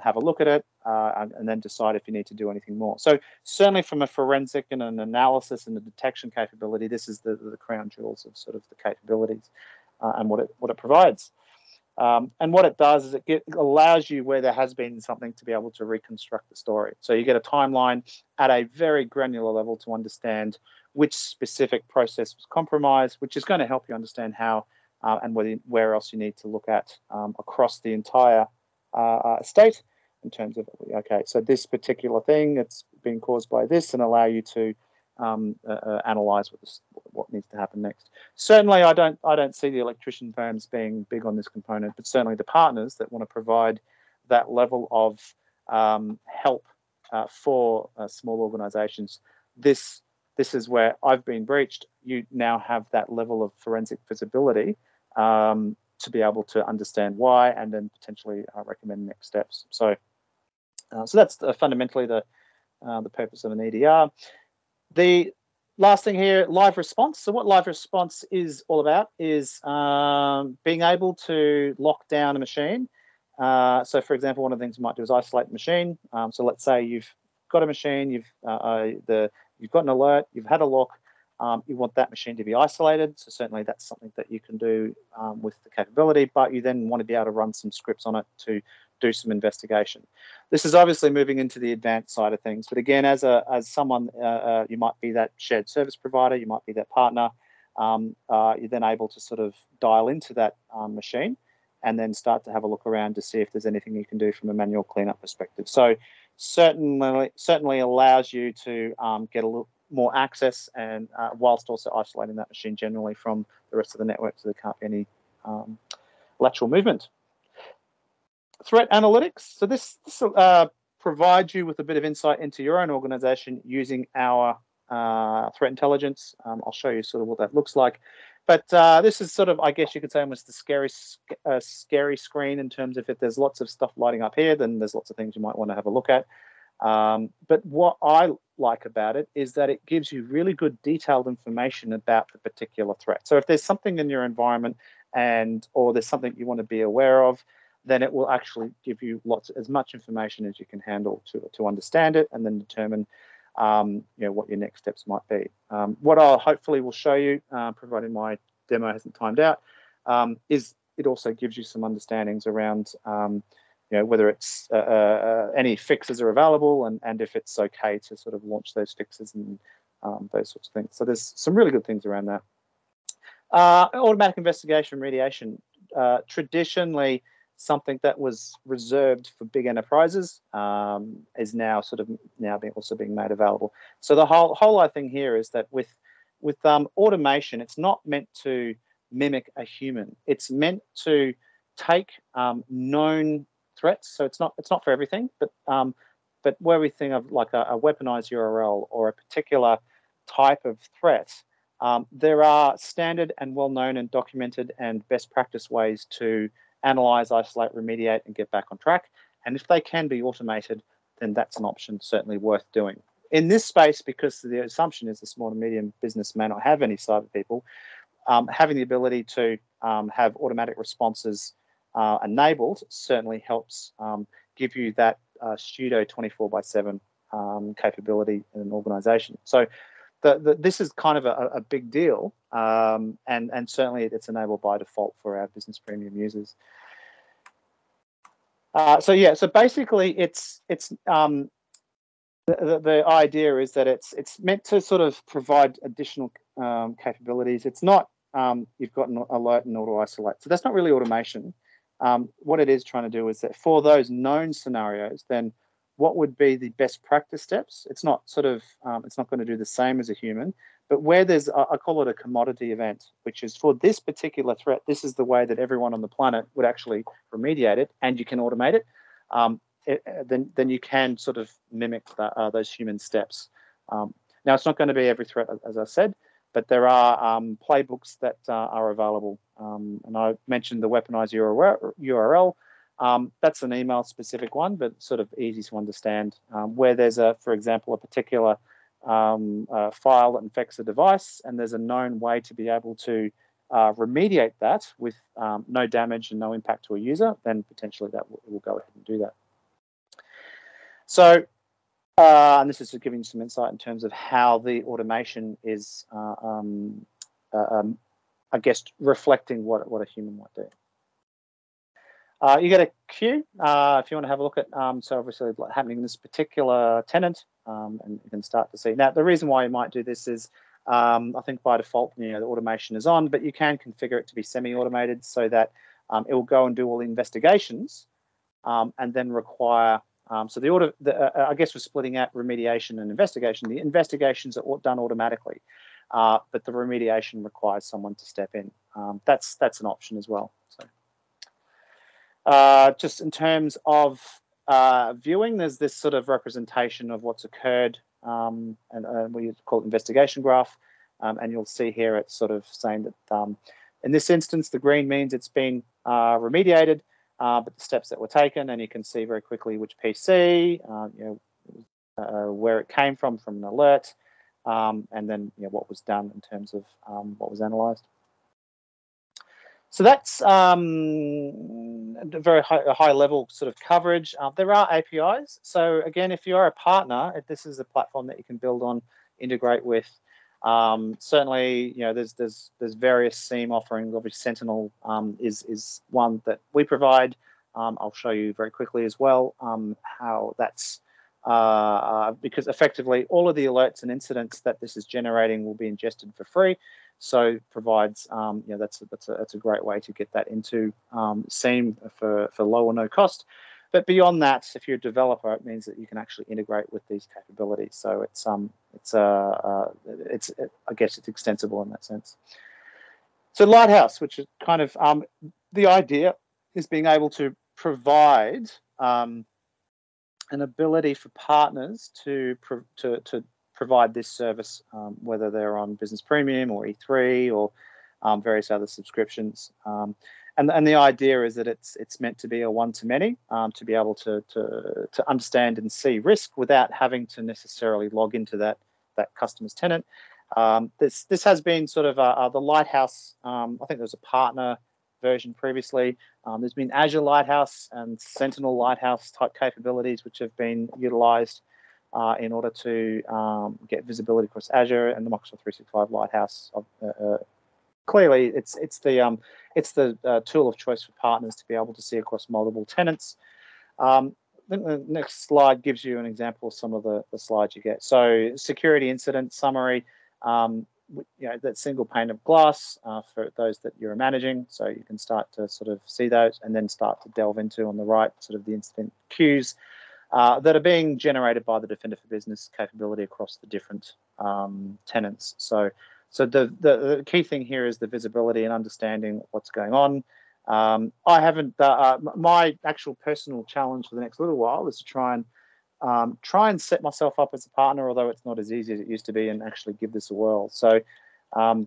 have a look at it and then decide if you need to do anything more. So certainly from a forensic and an analysis and a detection capability, this is the crown jewels of sort of the capabilities and what it provides. And what it does is it allows you, where there has been something, to be able to reconstruct the story. So you get a timeline at a very granular level to understand which specific process was compromised, which is going to help you understand how and where else you need to look at across the entire estate in terms of, okay, so this particular thing, it's been caused by this, and allow you to analyze what needs to happen next. Certainly, I don't see the electrician firms being big on this component, but certainly the partners that want to provide that level of help for small organizations. This is where I've been breached. You now have that level of forensic visibility to be able to understand why and then potentially recommend next steps. So that's fundamentally the purpose of an EDR. The last thing here, live response. So what live response is all about is being able to lock down a machine. So for example, one of the things you might do is isolate the machine. So let's say you've got a machine, you've got an alert, you've had a look, you want that machine to be isolated. So certainly that's something that you can do with the capability, but you then want to be able to run some scripts on it to do some investigation. This is obviously moving into the advanced side of things. But again, as someone, you might be that shared service provider, you might be that partner, you're then able to sort of dial into that machine and then start to have a look around to see if there's anything you can do from a manual cleanup perspective. So certainly allows you to get a little more access, and whilst also isolating that machine generally from the rest of the network, so there can't be any lateral movement. Threat analytics. So this provides you with a bit of insight into your own organization using our threat intelligence. I'll show you sort of what that looks like. But this is sort of, I guess you could say, almost the scary screen in terms of if there's lots of stuff lighting up here, then there's lots of things you might want to have a look at. But what I like about it is that it gives you really good detailed information about the particular threat. So if there's something in your environment or there's something you want to be aware of, then it will actually give you as much information as you can handle to understand it and then determine what your next steps might be. What I'll hopefully will show you, provided my demo hasn't timed out, is it also gives you some understandings around whether it's any fixes are available and if it's okay to sort of launch those fixes and those sorts of things. So there's some really good things around that. Automatic investigation remediation, traditionally something that was reserved for big enterprises, is now being made available. So the whole thing here is that with automation, it's not meant to mimic a human. It's meant to take known threats. So it's not for everything, but where we think of like a weaponized URL or a particular type of threat, there are standard and well-known and documented and best practice ways to analyze, isolate, remediate, and get back on track. And if they can be automated, then that's an option certainly worth doing. In this space, because the assumption is the small and medium business may not have any cyber people, having the ability to have automatic responses enabled certainly helps give you that pseudo 24/7 capability in an organization. So this is kind of a big deal, and certainly it's enabled by default for our business premium users. So basically it's the idea is that it's meant to sort of provide additional capabilities. It's not you've got an alert and auto isolate. So that's not really automation. What it is trying to do is that for those known scenarios, then what would be the best practice steps? It's not sort of it's not going to do the same as a human, but where there's I call it a commodity event, which is for this particular threat, this is the way that everyone on the planet would actually remediate it, and you can automate it. Then you can sort of mimic those human steps. Now, it's not going to be every threat, as I said, but there are playbooks that are available. And I mentioned the weaponized URL. That's an email-specific one, but sort of easy to understand. Where there's, for example, a particular file that infects a device, and there's a known way to be able to remediate that with no damage and no impact to a user, then potentially that will go ahead and do that. So, and this is just giving you some insight in terms of how the automation is, I guess, reflecting what a human might do. You get a queue if you want to have a look at, so obviously happening in this particular tenant, and you can start to see. Now, the reason why you might do this is, I think by default, the automation is on, but you can configure it to be semi-automated so that it will go and do all the investigations and then require, so I guess we're splitting out remediation and investigation. The investigations are done automatically, but the remediation requires someone to step in. That's an option as well. So, just in terms of viewing, there's this sort of representation of what's occurred, and we call it investigation graph, and you'll see here it's sort of saying that in this instance, the green means it's been remediated, but the steps that were taken, and you can see very quickly which PC, where it came from an alert, and then what was done in terms of what was analysed. So that's a very high level sort of coverage. There are APIs. So again, if you are a partner, this is a platform that you can build on, integrate with. Certainly, there's various SIEM offerings. Obviously, Sentinel is one that we provide. I'll show you very quickly as well how that's because effectively all of the alerts and incidents that this is generating will be ingested for free. So provides that's a great way to get that into SIEM for low or no cost. But beyond that, if you're a developer, it means that you can actually integrate with these capabilities. So I guess it's extensible in that sense. So Lighthouse, which is kind of the idea is being able to provide an ability for partners to provide this service, whether they're on Business Premium or E3 or various other subscriptions. And the idea is that it's meant to be a one-to-many, to be able to understand and see risk without having to necessarily log into that customer's tenant. This has been sort of the Lighthouse. I think there was a partner version previously. There's been Azure Lighthouse and Sentinel Lighthouse type capabilities, which have been utilized in order to get visibility across Azure, and the Microsoft 365 Lighthouse. Clearly, it's the tool of choice for partners to be able to see across multiple tenants. I think the next slide gives you an example of some of the slides you get. So, security incident summary. That single pane of glass for those that you're managing, so you can start to sort of see those and then start to delve into on the right sort of the incident queues that are being generated by the Defender for Business capability across the different tenants. So the key thing here is the visibility and understanding what's going on. I haven't. My actual personal challenge for the next little while is to try and set myself up as a partner, although it's not as easy as it used to be, and actually give this a whirl. So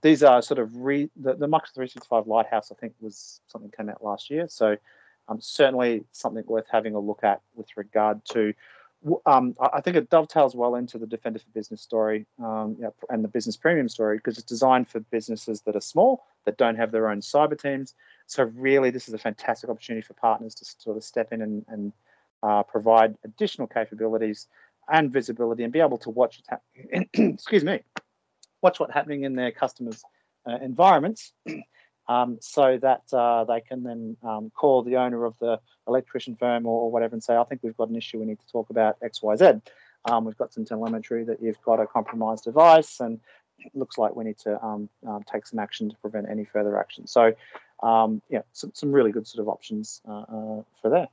these are sort of the Microsoft 365 Lighthouse, I think, was something came out last year. So certainly something worth having a look at with regard to. I think it dovetails well into the Defender for Business story and the Business Premium story, because it's designed for businesses that are small, that don't have their own cyber teams. So really, this is a fantastic opportunity for partners to sort of step in and provide additional capabilities and visibility, and be able to watch what's happening in their customers' environments, so that they can then call the owner of the electrician firm or whatever and say, I think we've got an issue, we need to talk about X, Y, Z. We've got some telemetry that you've got a compromised device, and it looks like we need to take some action to prevent any further action. So some really good sort of options for there.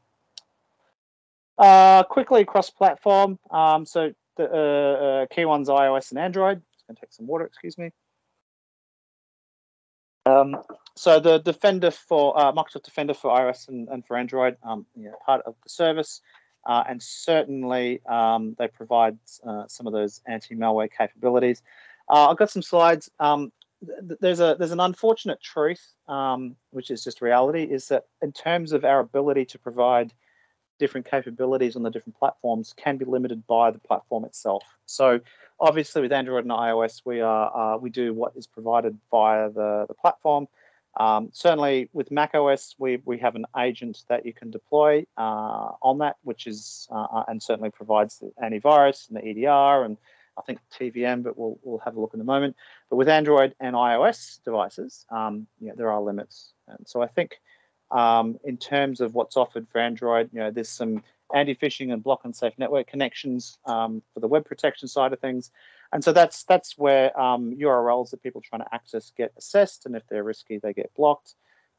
Quickly cross-platform. So the key ones, iOS and Android. Just going to take some water, excuse me. So the Defender for Microsoft Defender for iOS and for Android, part of the service, and certainly they provide some of those anti-malware capabilities. I've got some slides. There's an unfortunate truth, which is just reality, is that in terms of our ability to provide different capabilities on the different platforms can be limited by the platform itself. So obviously with Android and iOS, we do what is provided via the platform. Certainly with macOS, we have an agent that you can deploy on that, which is and certainly provides the antivirus and the EDR and I think TVM, but we'll have a look in a moment. But with Android and iOS devices, there are limits. And so I think in terms of what's offered for Android, there's some anti-phishing and block and safe network connections for the web protection side of things. And so that's where URLs that people are trying to access get assessed, and if they're risky, they get blocked.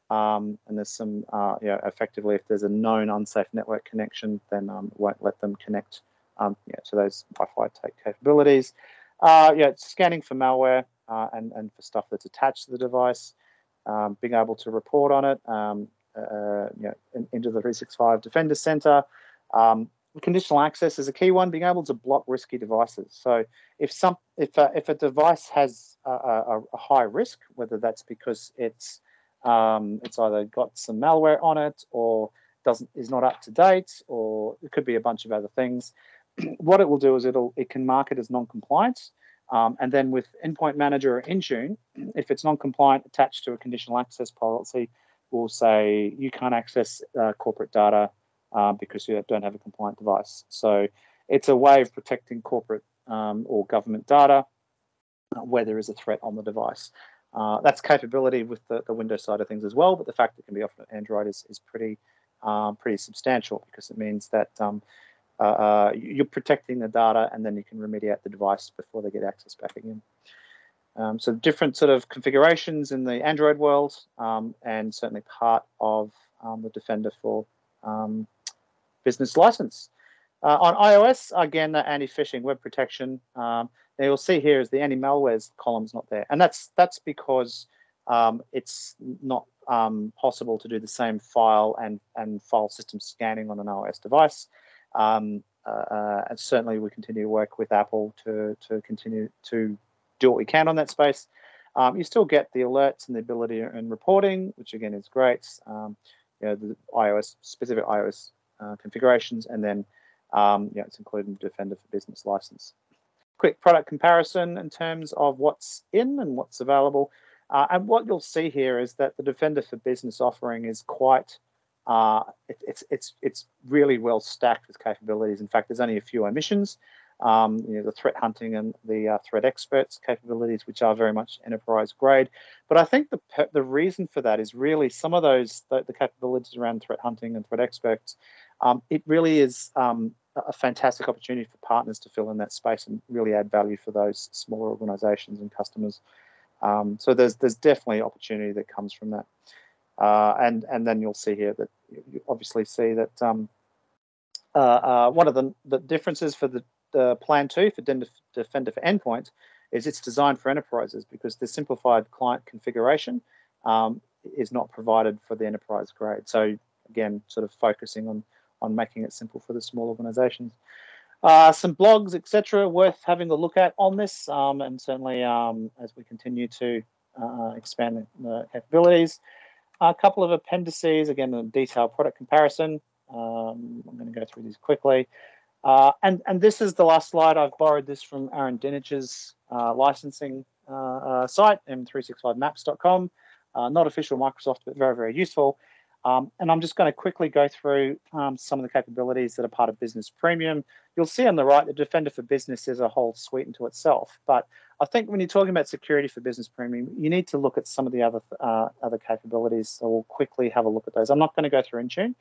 And there's some, effectively, if there's a known unsafe network connection, then won't let them connect to those Wi-Fi type capabilities. Scanning for malware and for stuff that's attached to the device, being able to report on it, into the 365 Defender Center. Conditional access is a key one, being able to block risky devices. So if a device has a high risk, whether that's because it's either got some malware on it or is not up to date, or it could be a bunch of other things, what it will do is it can mark it as non-compliant. And then with Endpoint Manager or Intune, if it's non-compliant attached to a conditional access policy, we'll say you can't access corporate data because you don't have a compliant device. So it's a way of protecting corporate or government data where there is a threat on the device. That's capability with the Windows side of things as well, but the fact that it can be offered on Android is pretty substantial, because it means that you're protecting the data, and then you can remediate the device before they get access back again. So different sort of configurations in the Android world, and certainly part of the Defender for Business license. On iOS, again, the anti-phishing, web protection. Now you'll see here is the anti-malwares column's not there, and that's because it's not possible to do the same file and file system scanning on an iOS device. and certainly we continue to work with Apple to continue to do what we can on that space. You still get the alerts and the ability and reporting, which again is great. The specific iOS configurations, and then it's including the Defender for Business license. Quick product comparison in terms of what's in and what's available. And what you'll see here is that the Defender for Business offering is quite, it's really well stacked with capabilities. In fact, there's only a few omissions. The threat hunting and the threat experts capabilities, which are very much enterprise grade. But I think the reason for that is really some of those, the capabilities around threat hunting and threat experts, it really is a fantastic opportunity for partners to fill in that space and really add value for those smaller organizations and customers. So there's definitely opportunity that comes from that. And then you'll see here that you obviously see that one of the differences for the Plan 2 for Defender for Endpoint is it's designed for enterprises, because the simplified client configuration is not provided for the enterprise grade. So again, sort of focusing on making it simple for the small organizations. Some blogs, etc., worth having a look at on this, and certainly as we continue to expand the capabilities. A couple of appendices, again, a detailed product comparison. I'm going to go through these quickly. And this is the last slide. I've borrowed this from Aaron Dinich's licensing site, m365maps.com. Not official Microsoft, but very, very useful. And I'm just going to quickly go through some of the capabilities that are part of Business Premium. You'll see on the right, the Defender for Business is a whole suite into itself. But I think when you're talking about security for Business Premium, you need to look at some of the other capabilities. So we'll quickly have a look at those. I'm not going to go through Intune.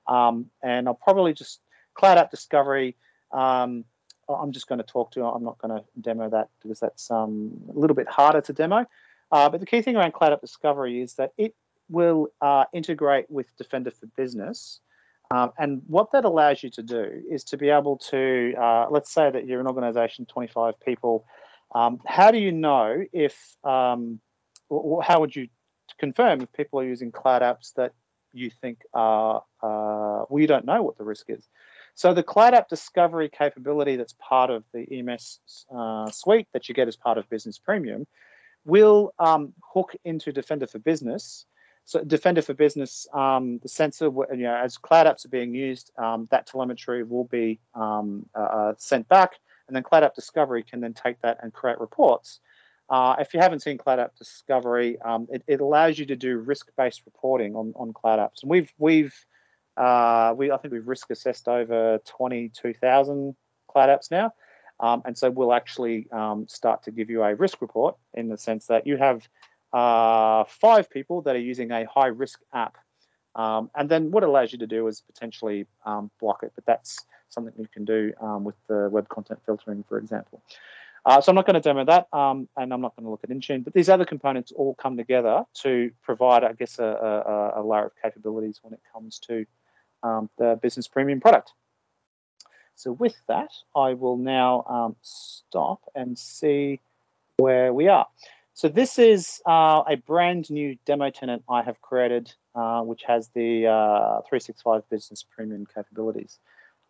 And I'll probably just Cloud App Discovery. I'm just going to talk to. I'm not going to demo that because that's a little bit harder to demo. But the key thing around Cloud App Discovery is that it will integrate with Defender for Business. And what that allows you to do is to be able to, let's say that you're an organization, 25 people. How do you know if, how would you confirm if people are using cloud apps that you think are, well, you don't know what the risk is? So the Cloud App Discovery capability that's part of the EMS suite that you get as part of Business Premium will hook into Defender for Business. So Defender for Business, the sensor, as cloud apps are being used, that telemetry will be sent back, and then Cloud App Discovery can then take that and create reports. If you haven't seen Cloud App Discovery, it allows you to do risk-based reporting on cloud apps. And I think we've risk assessed over 22,000 cloud apps now. And so we'll actually start to give you a risk report in the sense that you have 5 people that are using a high risk app. And then what it allows you to do is potentially block it. But that's something you can do with the web content filtering, for example. So I'm not going to demo that, and I'm not going to look at Intune. But these other components all come together to provide, I guess, a layer of capabilities when it comes to the Business Premium product. So with that, I will now stop and see where we are. So this is a brand new demo tenant I have created, which has the 365 Business Premium capabilities.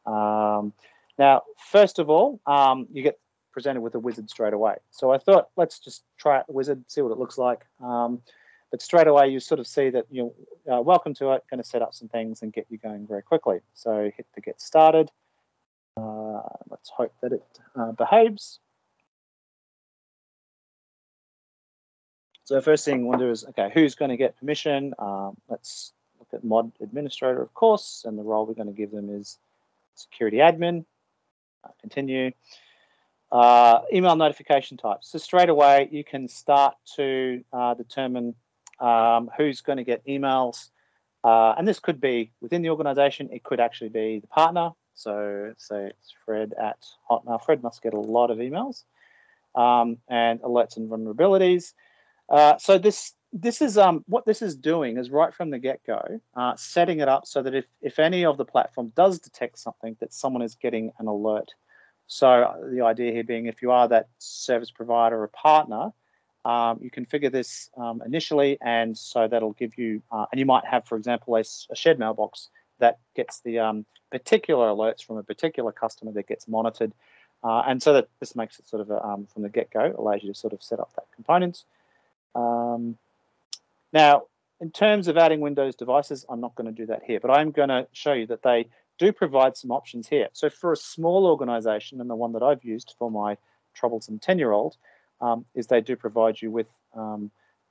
Now, first of all, you get presented with a wizard straight away. So I thought, let's just try out the wizard, see what it looks like. But straight away, you sort of see that, welcome to it, going to set up some things and get you going very quickly. So hit the get started. Let's hope that it behaves. So the first thing we want to do is, okay, who's going to get permission? Let's look at mod administrator, of course, and the role we're going to give them is security admin. Continue. Email notification types. So straight away, you can start to determine who's going to get emails. And this could be within the organization. It could actually be the partner. So say it's Fred at Hotmail. Fred must get a lot of emails and alerts and vulnerabilities. So this is what this is doing is right from the get-go, setting it up so that if any of the platform does detect something, that someone is getting an alert. So the idea here being, if you are that service provider or partner, you configure this initially, and so that'll give you, and you might have, for example, a shared mailbox that gets the particular alerts from a particular customer that gets monitored. And so that this makes it sort of from the get-go, allows you to sort of set up that component. Now, in terms of adding Windows devices, I'm not going to do that here, but I'm going to show you that they do provide some options here. So for a small organization, and the one that I've used for my troublesome 10-year-old, is they do provide you with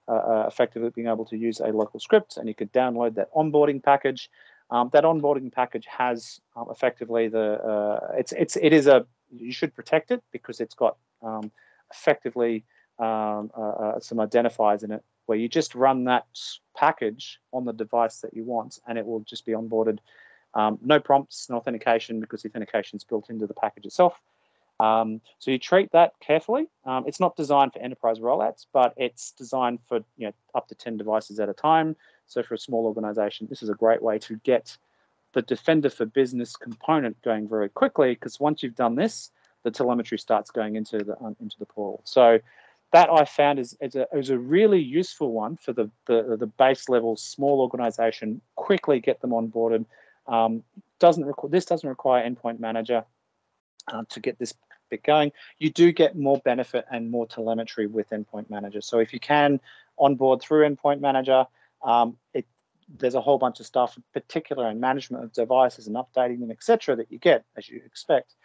effectively being able to use a local script, and you could download that onboarding package. That onboarding package has effectively you should protect it because it's got effectively some identifiers in it where you just run that package on the device that you want, and it will just be onboarded. No prompts, no authentication, because the authentication is built into the package itself. So you treat that carefully. It's not designed for enterprise rollouts, but it's designed for up to 10 devices at a time. So for a small organization, this is a great way to get the Defender for Business component going very quickly, because once you've done this, the telemetry starts going into the portal. So that I found is a really useful one for the base level small organization. Quickly get them onboarded. This doesn't require Endpoint Manager to get this bit going. You do get more benefit and more telemetry with Endpoint Manager. So if you can onboard through Endpoint Manager, there's a whole bunch of stuff, particular in management of devices and updating them, etc., that you get as you expect.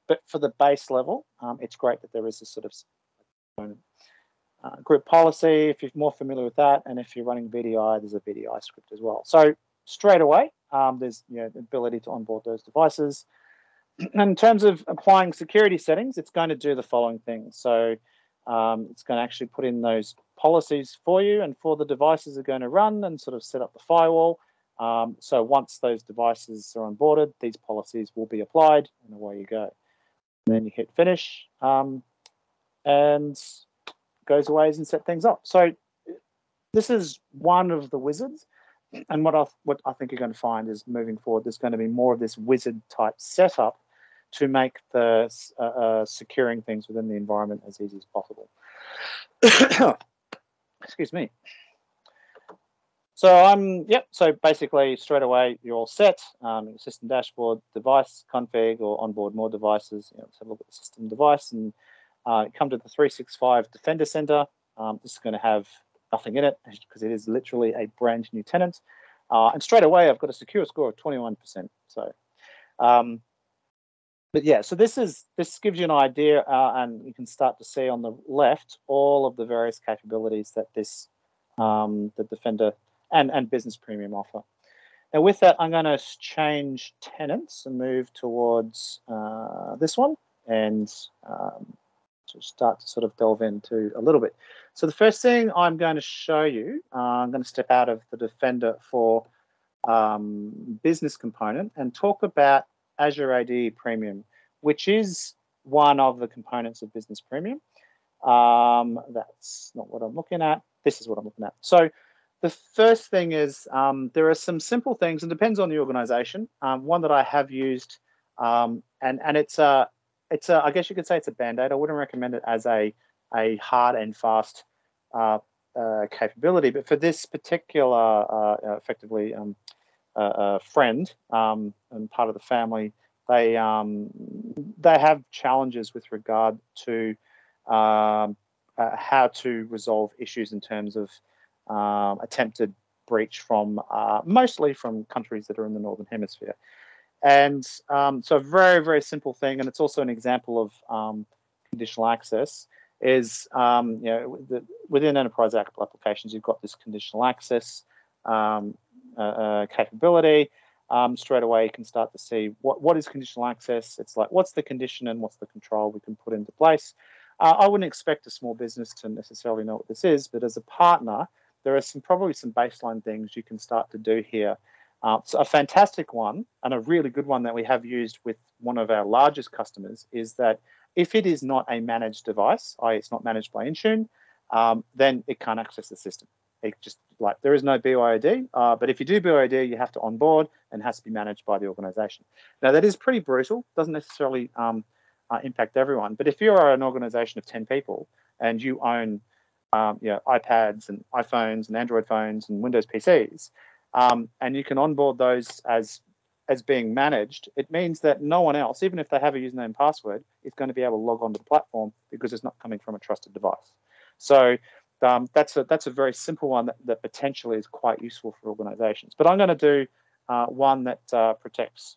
But for the base level, it's great that there is this sort of component. Group policy, if you're more familiar with that, and if you're running VDI, there's a VDI script as well. So straight away, there's the ability to onboard those devices. And in terms of applying security settings, it's going to do the following things. So it's going to actually put in those policies for you and for the devices are going to run and sort of set up the firewall. So once those devices are onboarded, these policies will be applied, and away you go. And then you hit finish, and goes away and set things up. So this is one of the wizards. And what I think you're going to find is moving forward, there's going to be more of this wizard type setup to make the securing things within the environment as easy as possible. Excuse me. So so basically straight away you're all set. System dashboard, device config, or onboard more devices. Let's have a look at the system device and come to the 365 Defender Center. This is going to have nothing in it because it is literally a brand new tenant. And straight away I've got a secure score of 21%. So, but yeah, so this gives you an idea, and you can start to see on the left all of the various capabilities that the Defender and Business Premium offer. Now with that, I'm going to change tenants and move towards this one, and to start to sort of delve into a little bit. So the first thing I'm going to show you, I'm going to step out of the Defender for Business component and talk about Azure AD Premium, which is one of the components of Business Premium. That's not what I'm looking at. This is what I'm looking at. So the first thing is there are some simple things, and depends on the organization. One that I have used, and it's I guess you could say it's a Band-Aid. I wouldn't recommend it as a hard and fast capability, but for this particular effectively friend and part of the family, they have challenges with regard to how to resolve issues in terms of attempted breach from mostly from countries that are in the Northern Hemisphere. And so a very, very simple thing, and it's also an example of conditional access, is within enterprise applications, you've got this conditional access capability. Straight away, you can start to see what is conditional access. It's like, what's the condition and what's the control we can put into place. I wouldn't expect a small business to necessarily know what this is, but as a partner, there are probably some baseline things you can start to do here. So a fantastic one, and a really good one that we have used with one of our largest customers, is that if it is not a managed device, i.e. it's not managed by Intune, then it can't access the system. It just, like, there is no BYOD, but if you do BYOD, you have to onboard and has to be managed by the organization. Now, that is pretty brutal, doesn't necessarily impact everyone, but if you are an organization of 10 people and you own iPads and iPhones and Android phones and Windows PCs, and you can onboard those as as being managed, it means that no one else, even if they have a username and password, is going to be able to log onto the platform because it's not coming from a trusted device. So that's a very simple one that potentially is quite useful for organizations. But I'm going to do one that protects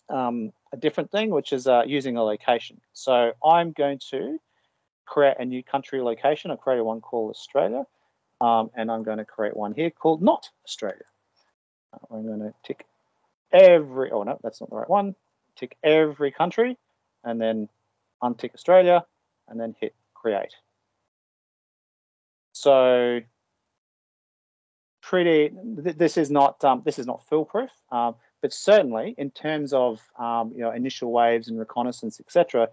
a different thing, which is using a location. So I'm going to create a new country location. I created one called Australia, and I'm going to create one here called not Australia. I'm going to tick every, oh no, that's not the right one. Tick every country and then untick Australia and then hit create. So this is not foolproof, but certainly in terms of initial waves and reconnaissance, etc.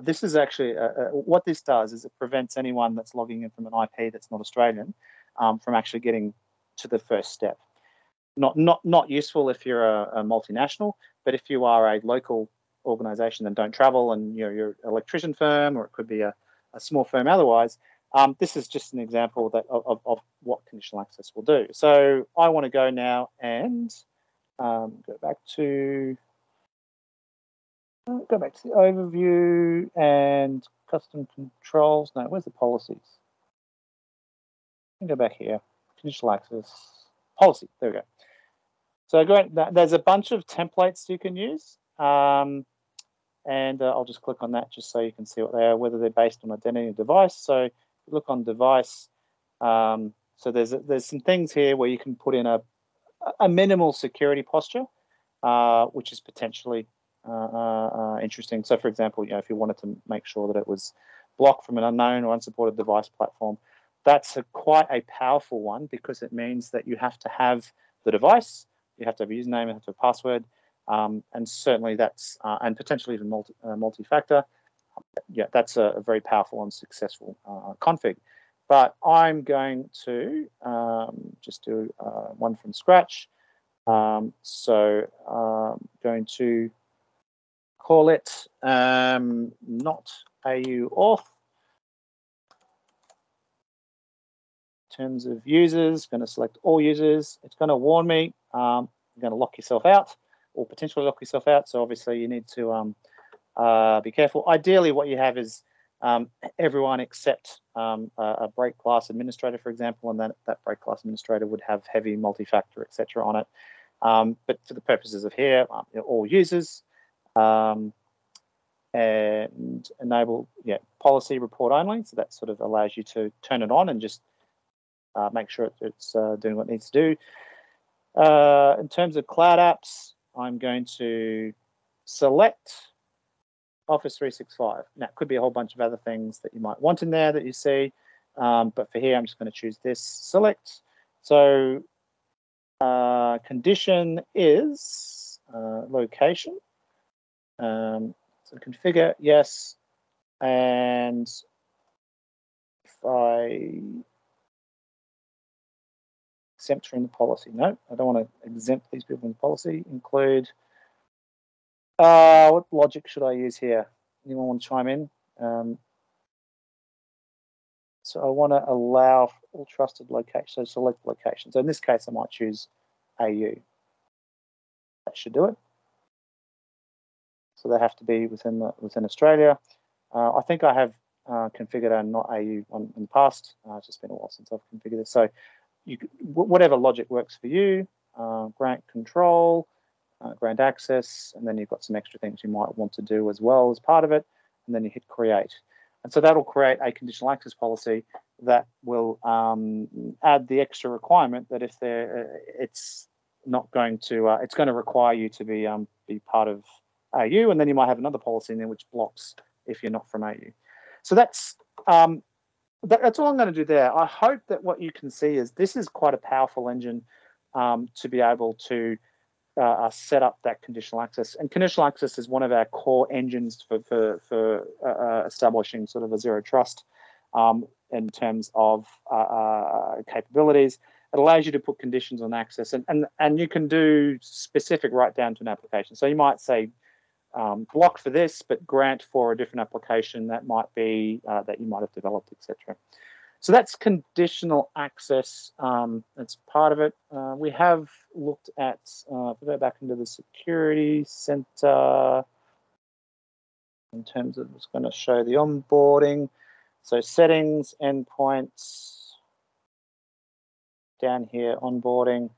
This is actually what this does is it prevents anyone that's logging in from an IP that's not Australian from actually getting to the first step. Not useful if you're a multinational, but if you are a local organization and don't travel and you're an electrician firm, or it could be a small firm otherwise, this is just an example of what conditional access will do. So I want to go now and go back to the overview and custom controls. No, where's the policies? Go back here, conditional access policy. There we go. So great. There's a bunch of templates you can use, and I'll just click on that just so you can see what they are, whether they're based on identity or device. So look on device. So there's some things here where you can put in a minimal security posture, which is potentially interesting. So for example, if you wanted to make sure that it was blocked from an unknown or unsupported device platform, that's quite a powerful one because it means that you have to have the device, you have to have a username, you have to have a password, and certainly that's and potentially even multi-factor. Yeah, that's a very powerful and successful config. But I'm going to just do one from scratch. So I'm going to call it not AU auth. In terms of users, going to select all users. It's going to warn me you're going to lock yourself out or potentially lock yourself out. So obviously you need to be careful. Ideally, what you have is everyone except a break class administrator, for example, and that break class administrator would have heavy multi-factor, etc. on it. But for the purposes of here, all users and enable policy report only. So that sort of allows you to turn it on and just make sure it's doing what it needs to do. In terms of cloud apps, I'm going to select Office 365. Now, it could be a whole bunch of other things that you might want in there that you see, but for here, I'm just going to choose this, select. So condition is location. So configure, yes. And if I exempt from the policy, no, I don't want to exempt these people from the policy. Include, what logic should I use here? Anyone want to chime in? So I want to allow all trusted locations, so select location. So in this case, I might choose AU. That should do it. So they have to be within Australia. I think I have configured a not AU in the past. It's just been a while since I've configured this. So whatever logic works for you, grant control, grant access, and then you've got some extra things you might want to do as well as part of it, and then you hit create. And so that'll create a conditional access policy that will add the extra requirement that if it's not going to, it's going to require you to be part of AU, and then you might have another policy in there which blocks if you're not from AU. So that's all I'm going to do there. I hope that what you can see is this is quite a powerful engine to be able to set up that conditional access. And conditional access is one of our core engines for establishing sort of a zero trust in terms of capabilities. It allows you to put conditions on access, and you can do specific right down to an application. So you might say block for this, but grant for a different application that might be that you might have developed, etc. So that's conditional access. That's part of it. We have looked at, if we go back into the security center, in terms of, it's going to show the onboarding. So settings, endpoints, down here, onboarding.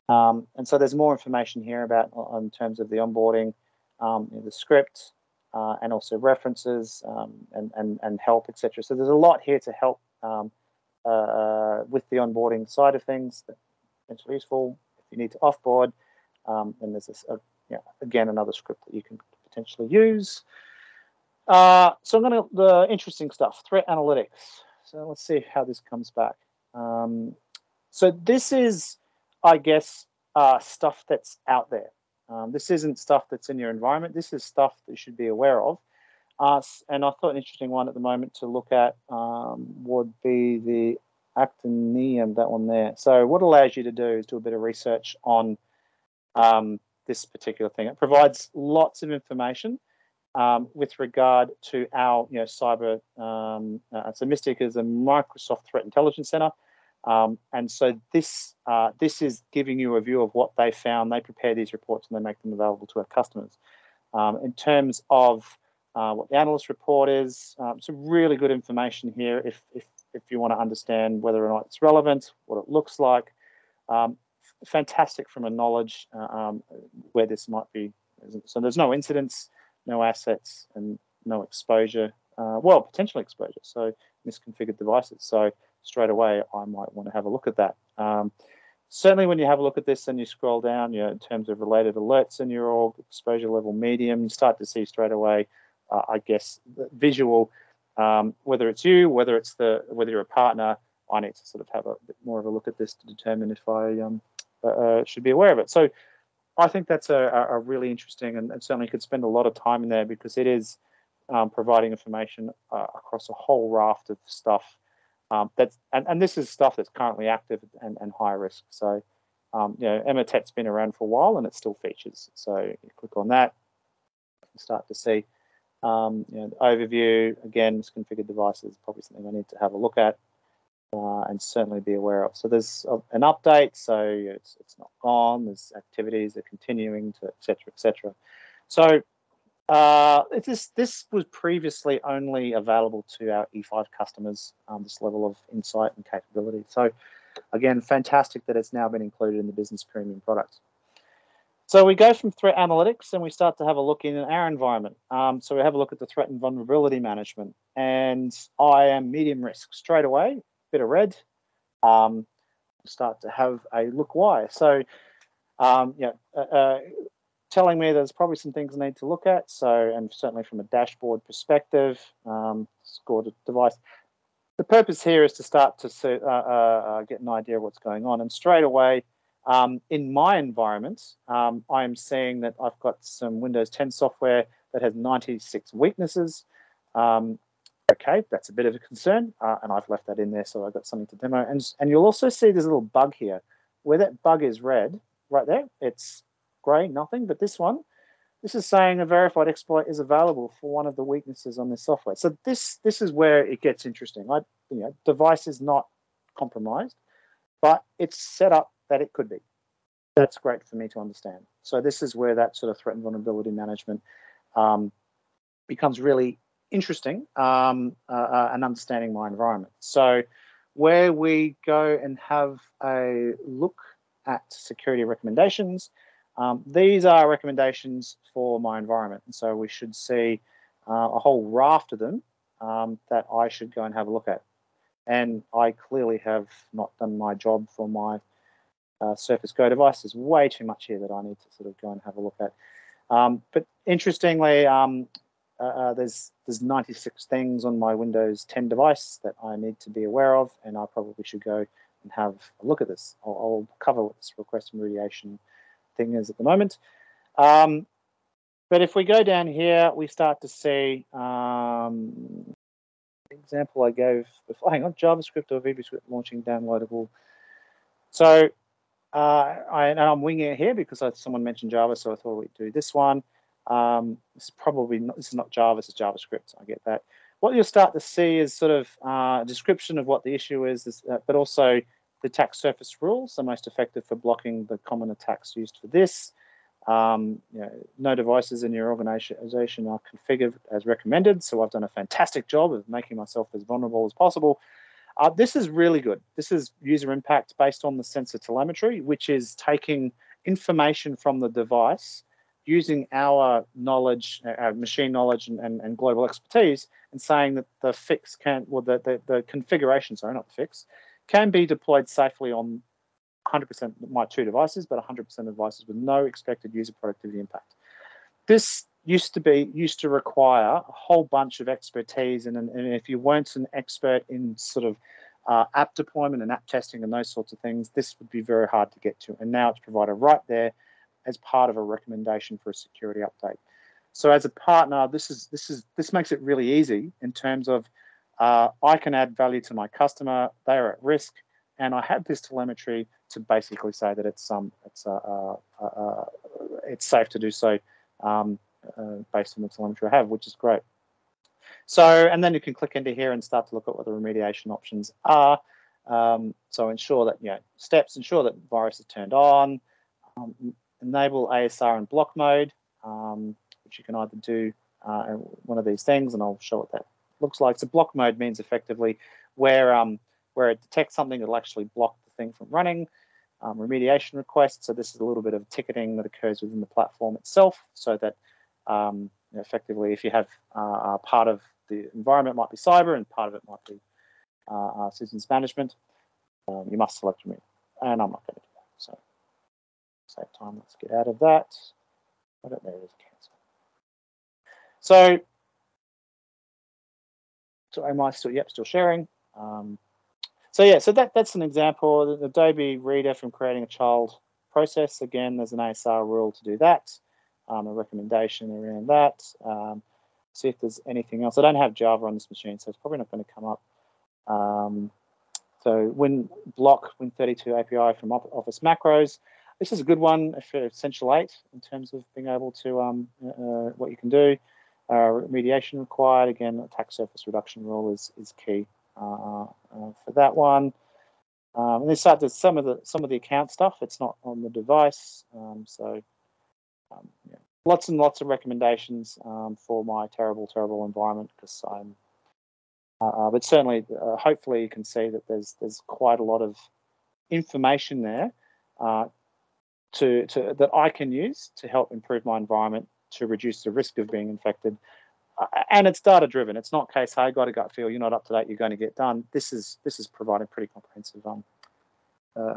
And so there's more information here about in terms of the onboarding, the script, and also references, and help, etc. So there's a lot here to help with the onboarding side of things that potentially useful. If you need to offboard, then there's again another script that you can potentially use. So I'm going to the interesting stuff, threat analytics. So let's see how this comes back. So this is, I guess, stuff that's out there. This isn't stuff that's in your environment. This is stuff that you should be aware of. And I thought an interesting one at the moment to look at would be the actinium, that one there. So what it allows you to do is do a bit of research on this particular thing. It provides lots of information with regard to our cyber. So Mystic is a Microsoft Threat Intelligence Center. And so this is giving you a view of what they found. They prepare these reports and they make them available to our customers. In terms of what the analyst report is, some really good information here if you want to understand whether or not it's relevant, what it looks like. Fantastic from a knowledge where this might be. So there's no incidents, no assets, and no exposure. Well, potential exposure, so misconfigured devices. So straight away, I might want to have a look at that. Certainly when you have a look at this and you scroll down, in terms of related alerts in your org, exposure level medium, you start to see straight away, I guess, the visual, whether it's you, whether you're a partner, I need to sort of have a bit more of a look at this to determine if I should be aware of it. So I think that's a really interesting, and certainly could spend a lot of time in there because it is providing information across a whole raft of stuff. And this is stuff that's currently active and high risk. So, Emotet's been around for a while and it still features. So you click on that, you start to see, the overview. Again, misconfigured devices, probably something I need to have a look at and certainly be aware of. So there's an update, so it's not gone. There's activities that are continuing to, et cetera. So this was previously only available to our E5 customers, this level of insight and capability. So again, fantastic that it's now been included in the business premium product. So we go from threat analytics and we start to have a look in our environment. So we have a look at the threat and vulnerability management, and I am medium risk straight away, bit of red. Start to have a look why. So telling me there's probably some things I need to look at. So, and certainly from a dashboard perspective, scored a device. The purpose here is to start to get an idea of what's going on. And straight away, in my environment, I'm seeing that I've got some Windows 10 software that has 96 weaknesses. Okay, that's a bit of a concern, and I've left that in there, so I've got something to demo. And you'll also see this little bug here. Where that bug is red, right there, it's grey, nothing. But this is saying a verified exploit is available for one of the weaknesses on this software. So this is where it gets interesting. Device is not compromised, but it's set up that it could be. That's great for me to understand. So this is where that sort of threat and vulnerability management becomes really interesting, and understanding my environment. So where we go and have a look at security recommendations, these are recommendations for my environment. And so we should see a whole raft of them that I should go and have a look at. And I clearly have not done my job for my Surface Go device. There's way too much here that I need to sort of go and have a look at. But interestingly, there's 96 things on my Windows 10 device that I need to be aware of, and I probably should go and have a look at this. I'll cover what this request remediation thing is at the moment. But if we go down here, we start to see example I gave before. Hang on, JavaScript or VBScript launching downloadable. So I'm winging it here because someone mentioned Java, so I thought we'd do this one. This is not Java, this is JavaScript. I get that. what you'll start to see is sort of a description of what the issue is, but also the attack surface rules are most effective for blocking the common attacks used for this. No devices in your organization are configured as recommended, so I've done a fantastic job of making myself as vulnerable as possible. This is really good. This is user impact based on the sensor telemetry, which is taking information from the device using our knowledge, our machine knowledge and global expertise, and saying that the fix the configuration, sorry, not the fix, can be deployed safely on 100% my 2 devices, but 100% of devices with no expected user productivity impact. This used to require a whole bunch of expertise, and if you weren't an expert in sort of app deployment and app testing and those sorts of things, this would be very hard to get to. And now it's provided right there as part of a recommendation for a security update. So as a partner, this makes it really easy in terms of I can add value to my customer. They are at risk, and I have this telemetry to basically say that it's safe to do so based on the telemetry I have, which is great. So, and then you can click into here and start to look at what the remediation options are. So ensure that, steps, ensure that virus is turned on, enable ASR in block mode, which you can either do one of these things, and I'll show what that looks like. So block mode means effectively where it detects something, it'll actually block the thing from running. Remediation requests, so this is a little bit of ticketing that occurs within the platform itself, so that effectively if you have part of the environment might be cyber and part of it might be systems management, you must select remediate. And I'm not going to do that, so save time, let's get out of that. I don't know, there's cancel. So am I still, yep, still sharing. So that's an example. The Adobe Reader from creating a child process. Again, there's an ASR rule to do that. A recommendation around that. See if there's anything else. I don't have Java on this machine, so it's probably not going to come up. So Win32 API from Office macros. This is a good one for Essential 8 in terms of being able to what you can do. Remediation required. Again, attack surface reduction rule is key for that one. And then start to some of the account stuff. It's not on the device, lots and lots of recommendations for my terrible environment, because I'm. But certainly, hopefully, you can see that there's quite a lot of information there that I can use to help improve my environment, to reduce the risk of being infected. And it's data driven. It's not case, hey, got a gut feel, you're not up to date, you're going to get done. This is providing pretty comprehensive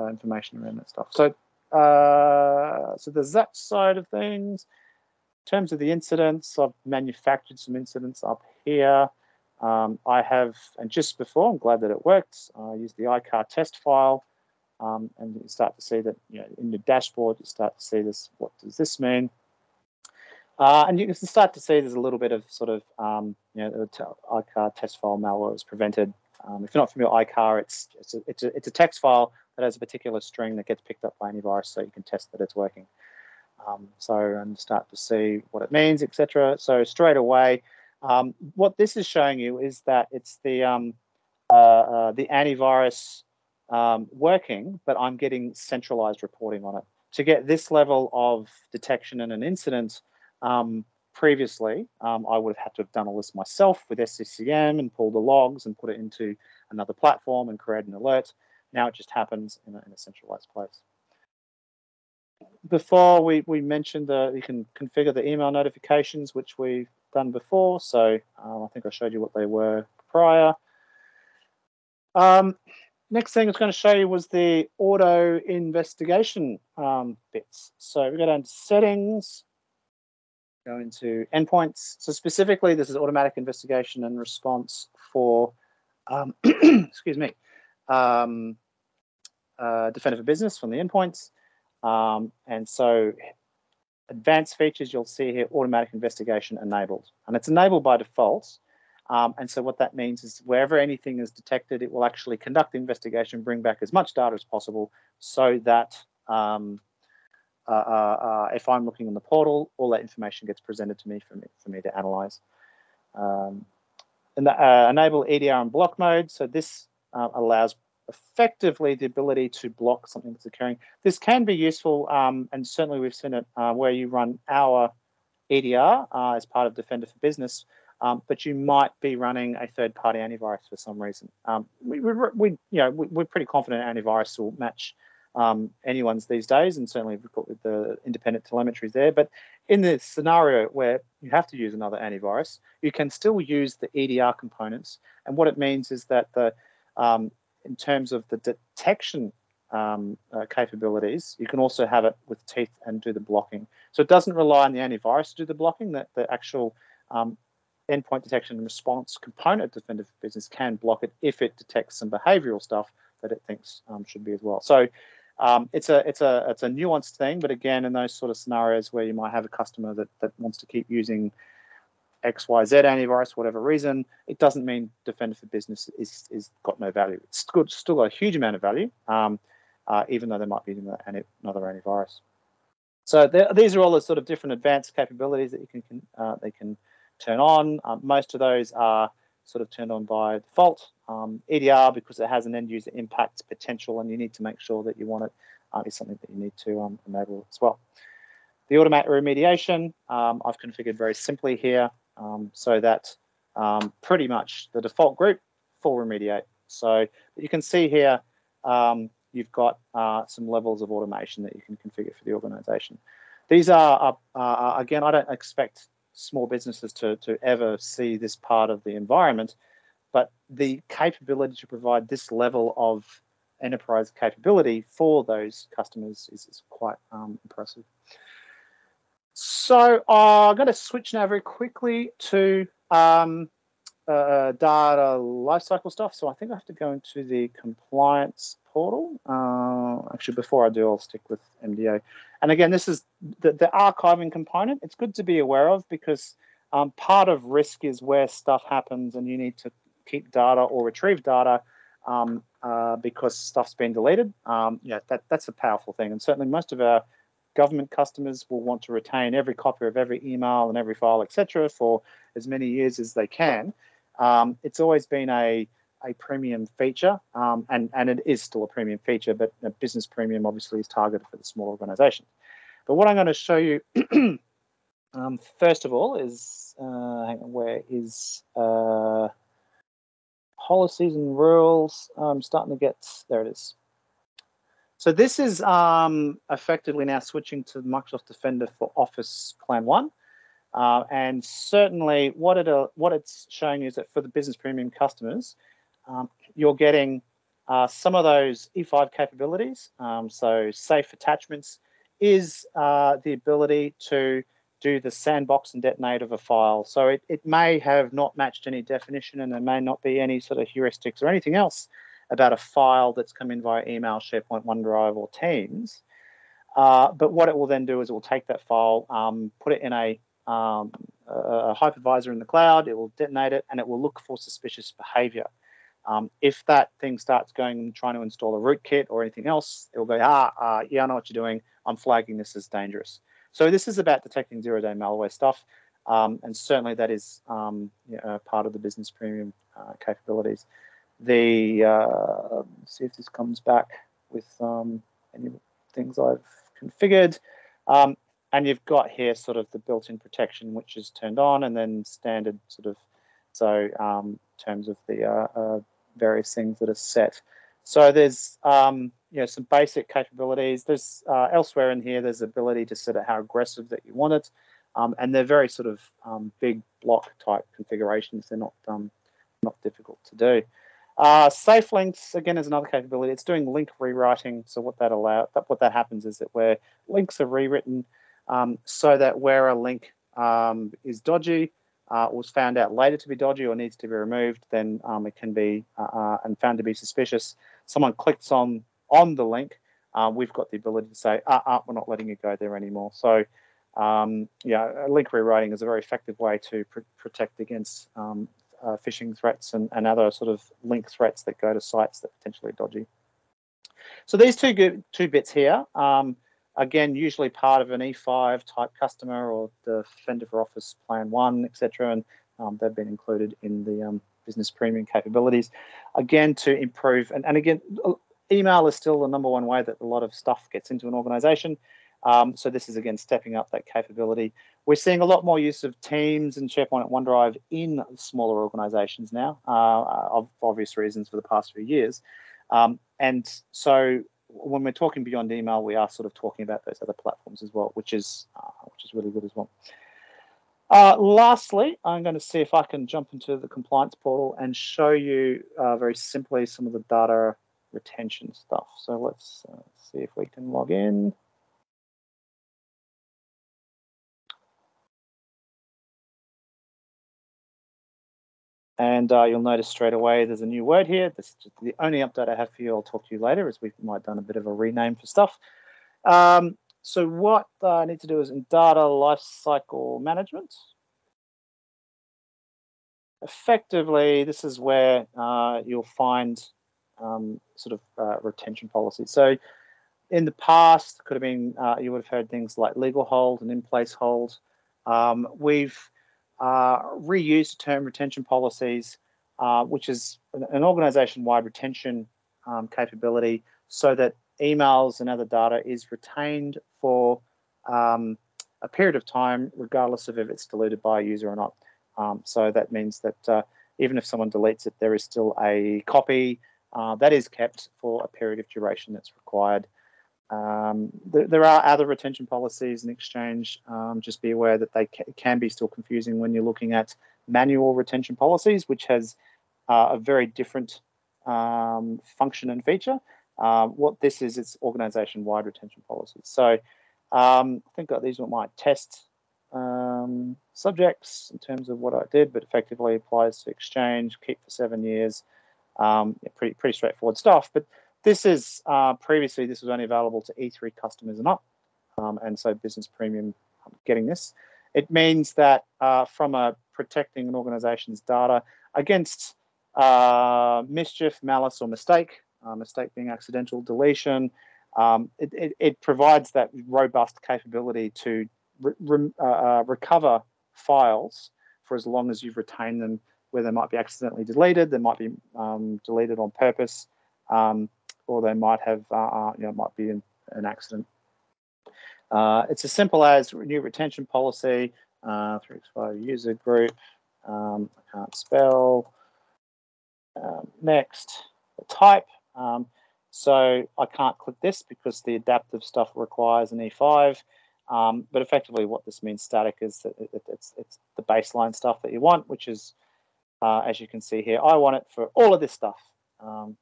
information around that stuff. So so there's that side of things. In terms of the incidents, I've manufactured some incidents up here. I have, and just before, I'm glad that it worked. I used the iCar test file, and you start to see that, in your dashboard, you start to see this. What does this mean? And you can start to see there's a little bit of sort of, the iCar test file malware is prevented. If you're not familiar with iCar, it's a text file that has a particular string that gets picked up by any virus, so you can test that it's working. And start to see what it means, etc. So straight away, what this is showing you is that it's the antivirus working, but I'm getting centralized reporting on it. To get this level of detection in an incident, previously, I would have had to have done all this myself with SCCM and pull the logs and put it into another platform and create an alert. Now it just happens in a centralized place. Before we mentioned that you can configure the email notifications, which we've done before. So I think I showed you what they were prior. Next thing I was going to show you was the auto investigation bits. So we go down to settings, go into endpoints. So specifically, this is automatic investigation and response for, excuse me, Defender for Business from the endpoints. And so advanced features, you'll see here, automatic investigation enabled. And it's enabled by default. And so what that means is wherever anything is detected, it will actually conduct the investigation, bring back as much data as possible, so that if I'm looking in the portal, all that information gets presented to me for me to analyze. enable EDR in block mode. So this allows effectively the ability to block something that's occurring. This can be useful, and certainly we've seen it where you run our EDR as part of Defender for Business, but you might be running a third-party antivirus for some reason. We're pretty confident antivirus will match anyone's these days, and certainly we've got with the independent telemetry there. But in this scenario where you have to use another antivirus, you can still use the EDR components. And what it means is that the in terms of the detection capabilities, you can also have it with teeth and do the blocking. So it doesn't rely on the antivirus to do the blocking. That the actual endpoint detection and response component of Defender for Business can block it if it detects some behavioral stuff that it thinks should be as well. So it's a nuanced thing, but again, in those sort of scenarios where you might have a customer that wants to keep using XYZ antivirus for whatever reason, it doesn't mean Defender for Business is got no value. It's still got a huge amount of value, even though they might be using another antivirus. So these are all the sort of different advanced capabilities that you they can turn on. Most of those are sort of turned on by default. EDR, because it has an end user impact potential and you need to make sure that you want it, is something that you need to enable as well. The automatic remediation, I've configured very simply here so that pretty much the default group, full remediate. So you can see here, you've got some levels of automation that you can configure for the organization. These are, again, I don't expect small businesses to ever see this part of the environment, but the capability to provide this level of enterprise capability for those customers is quite impressive. So I'm going to switch now very quickly to data lifecycle stuff. So I think I have to go into the compliance portal. Actually, before I do, I'll stick with MDA. And again, this is the archiving component. It's good to be aware of because part of risk is where stuff happens and you need to keep data or retrieve data because stuff's been deleted. That's a powerful thing. And certainly most of our government customers will want to retain every copy of every email and every file, etc., for as many years as they can. It's always been a premium feature, and it is still a premium feature, but a business premium obviously is targeted for the small organizations. But what I'm going to show you first of all is, hang on, where is policies and rules? I'm starting to get, there it is. So this is effectively now switching to Microsoft Defender for Office Plan 1. And certainly what it's showing you is that for the business premium customers, you're getting some of those E5 capabilities. So safe attachments is the ability to do the sandbox and detonate of a file. So it may have not matched any definition and there may not be any sort of heuristics or anything else about a file that's come in via email, SharePoint, OneDrive, or Teams. But what it will then do is it will take that file, put it in a hypervisor in the cloud, it will detonate it, and it will look for suspicious behavior. If that thing starts going and trying to install a rootkit or anything else, it will go, yeah, I know what you're doing. I'm flagging this as dangerous. So this is about detecting zero-day malware stuff, and certainly that is part of the business premium capabilities. See if this comes back with any things I've configured. And you've got here sort of the built-in protection, which is turned on, and then standard sort of, so in terms of the various things that are set. So there's some basic capabilities. There's elsewhere in here, there's ability to set it how aggressive that you want it. And they're very sort of big block type configurations. They're not difficult to do. Safe links, again, is another capability. It's doing link rewriting. So what that happens is that where links are rewritten so that where a link is dodgy, was found out later to be dodgy or needs to be removed, then it can be and found to be suspicious. Someone clicks on the link, we've got the ability to say, we're not letting you go there anymore. So link rewriting is a very effective way to protect against phishing threats and other sort of link threats that go to sites that are potentially dodgy. So these two bits here, again, usually part of an E5 type customer or the Defender for Office Plan 1, etc. And they've been included in the business premium capabilities, again, to improve. And again, email is still the #1 way that a lot of stuff gets into an organization. So this is, again, stepping up that capability. We're seeing a lot more use of Teams and SharePoint and OneDrive in smaller organizations now, of obvious reasons for the past few years. And so when we're talking beyond email, we are sort of talking about those other platforms as well, which is really good as well. Lastly, I'm going to see if I can jump into the compliance portal and show you very simply some of the data retention stuff. So let's see if we can log in. And you'll notice straight away there's a new word here. This is the only update I have for you. I'll talk to you later, as we might have done a bit of a rename for stuff. So what I need to do is in data lifecycle management. Effectively, this is where you'll find retention policies. So in the past, could have been you would have heard things like legal hold and in-place hold. We've reused the term retention policies, which is an organization-wide retention capability, so that emails and other data is retained for a period of time, regardless of if it's deleted by a user or not. So that means that even if someone deletes it, there is still a copy that is kept for a period of duration that's required. There are other retention policies in Exchange. Just be aware that they can be still confusing when you're looking at manual retention policies, which has a very different function and feature. What this is, it's organization-wide retention policies. So I think these were my test subjects in terms of what I did, but effectively applies to Exchange, keep for 7 years. Pretty straightforward stuff. But this is previously this was only available to E3 customers and up, and so Business Premium getting this. It means that from protecting an organization's data against mischief, malice, or mistake, mistake being accidental deletion, it provides that robust capability to recover files for as long as you've retained them, where they might be accidentally deleted, they might be deleted on purpose, or they might have, might be an accident. It's as simple as new retention policy, 365 user group, I can't spell, next, type. So I can't click this because the adaptive stuff requires an E5, but effectively what this means static is that it's the baseline stuff that you want, which is, as you can see here, I want it for all of this stuff, and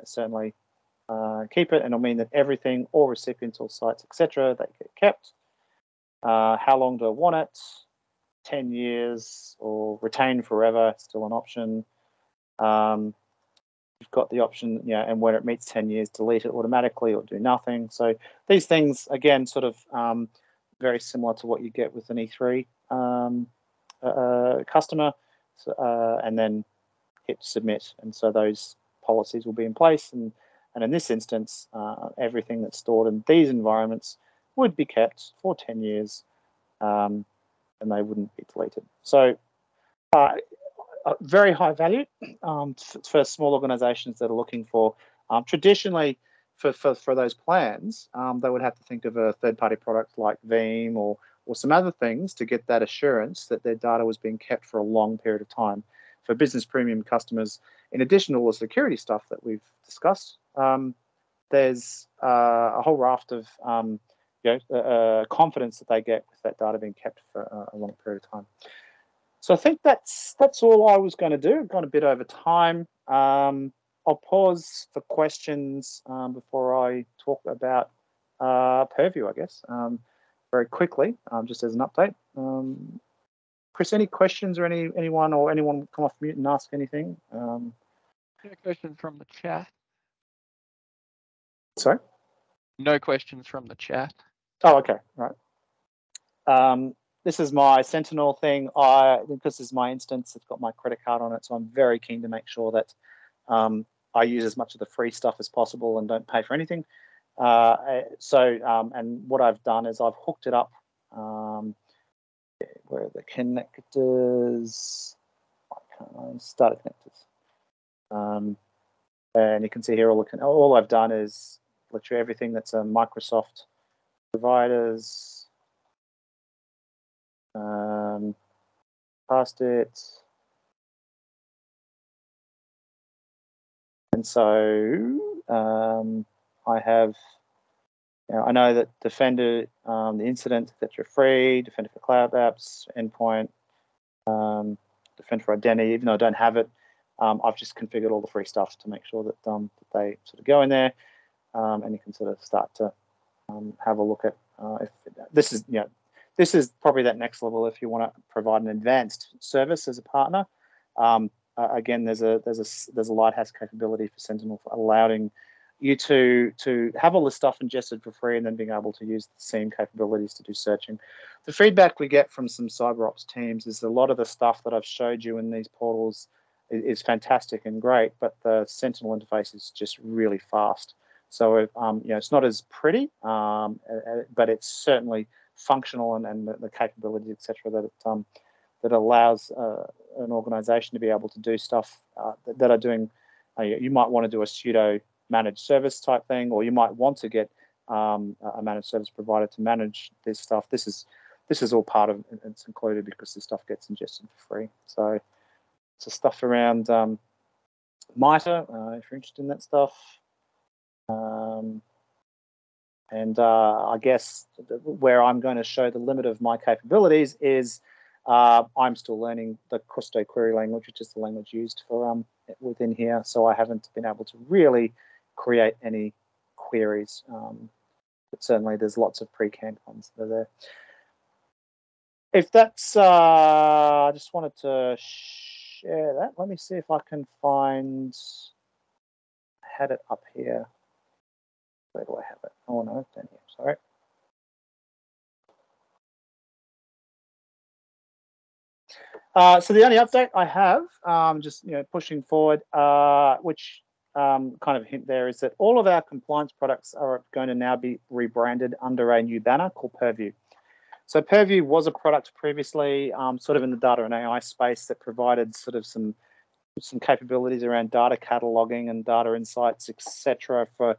certainly keep it, and it'll mean that everything, all recipients, all sites, etc., they get kept. How long do I want it? 10 years or retain forever, still an option. You've got the option, and when it meets 10 years, delete it automatically or do nothing. So these things, again, sort of very similar to what you get with an E3 customer, and then hit submit. And so those policies will be in place. And in this instance, everything that's stored in these environments would be kept for 10 years, and they wouldn't be deleted. So very high value for small organizations that are looking for, traditionally for those plans, they would have to think of a third-party product like Veeam or some other things to get that assurance that their data was being kept for a long period of time. For Business Premium customers, in addition to all the security stuff that we've discussed, there's a whole raft of confidence that they get with that data being kept for a long period of time. So I think that's all I was going to do. I've gone a bit over time. I'll pause for questions before I talk about Purview, I guess, very quickly, just as an update. Chris, any questions or anyone come off mute and ask anything? No questions from the chat. Sorry? No questions from the chat. Oh, okay, right. This is my Sentinel thing. Because this is my instance, it's got my credit card on it, so I'm very keen to make sure that I use as much of the free stuff as possible and don't pay for anything. And what I've done is I've hooked it up where are the connectors? Starter connectors. And you can see here all I've done is literally everything that's a Microsoft providers. Past it. And so I have, I know that Defender, the incident, etc. free, Defender for Cloud Apps, Endpoint, Defender for Identity, even though I don't have it, I've just configured all the free stuff to make sure that, that they sort of go in there, and you can sort of start to have a look at if this is, this is probably that next level if you want to provide an advanced service as a partner. Again, there's a Lighthouse capability for Sentinel for allowing you to have all this stuff ingested for free and then being able to use the same capabilities to do searching. The feedback we get from some CyberOps teams is a lot of the stuff that I've showed you in these portals is fantastic and great, but the Sentinel interface is just really fast. So it's not as pretty, but it's certainly functional and the capabilities, etc. that it that allows an organization to be able to do stuff that are doing. You might want to do a pseudo managed service type thing, or you might want to get a managed service provider to manage this stuff. This is all part of it's included because this stuff gets ingested for free. So stuff around MITRE, if you're interested in that stuff. I guess where I'm going to show the limit of my capabilities is I'm still learning the Custo query language, which is the language used for within here. So I haven't been able to really create any queries, but certainly there's lots of pre-canned ones that are there. If that's, I just wanted to share that. Let me see if I can find. I had it up here. Where do I have it? Oh no, it's down here. Sorry. So the only update I have, just pushing forward, which kind of hint there is that all of our compliance products are going to now be rebranded under a new banner called Purview. So Purview was a product previously, sort of in the data and AI space that provided sort of some capabilities around data cataloging and data insights, etc. for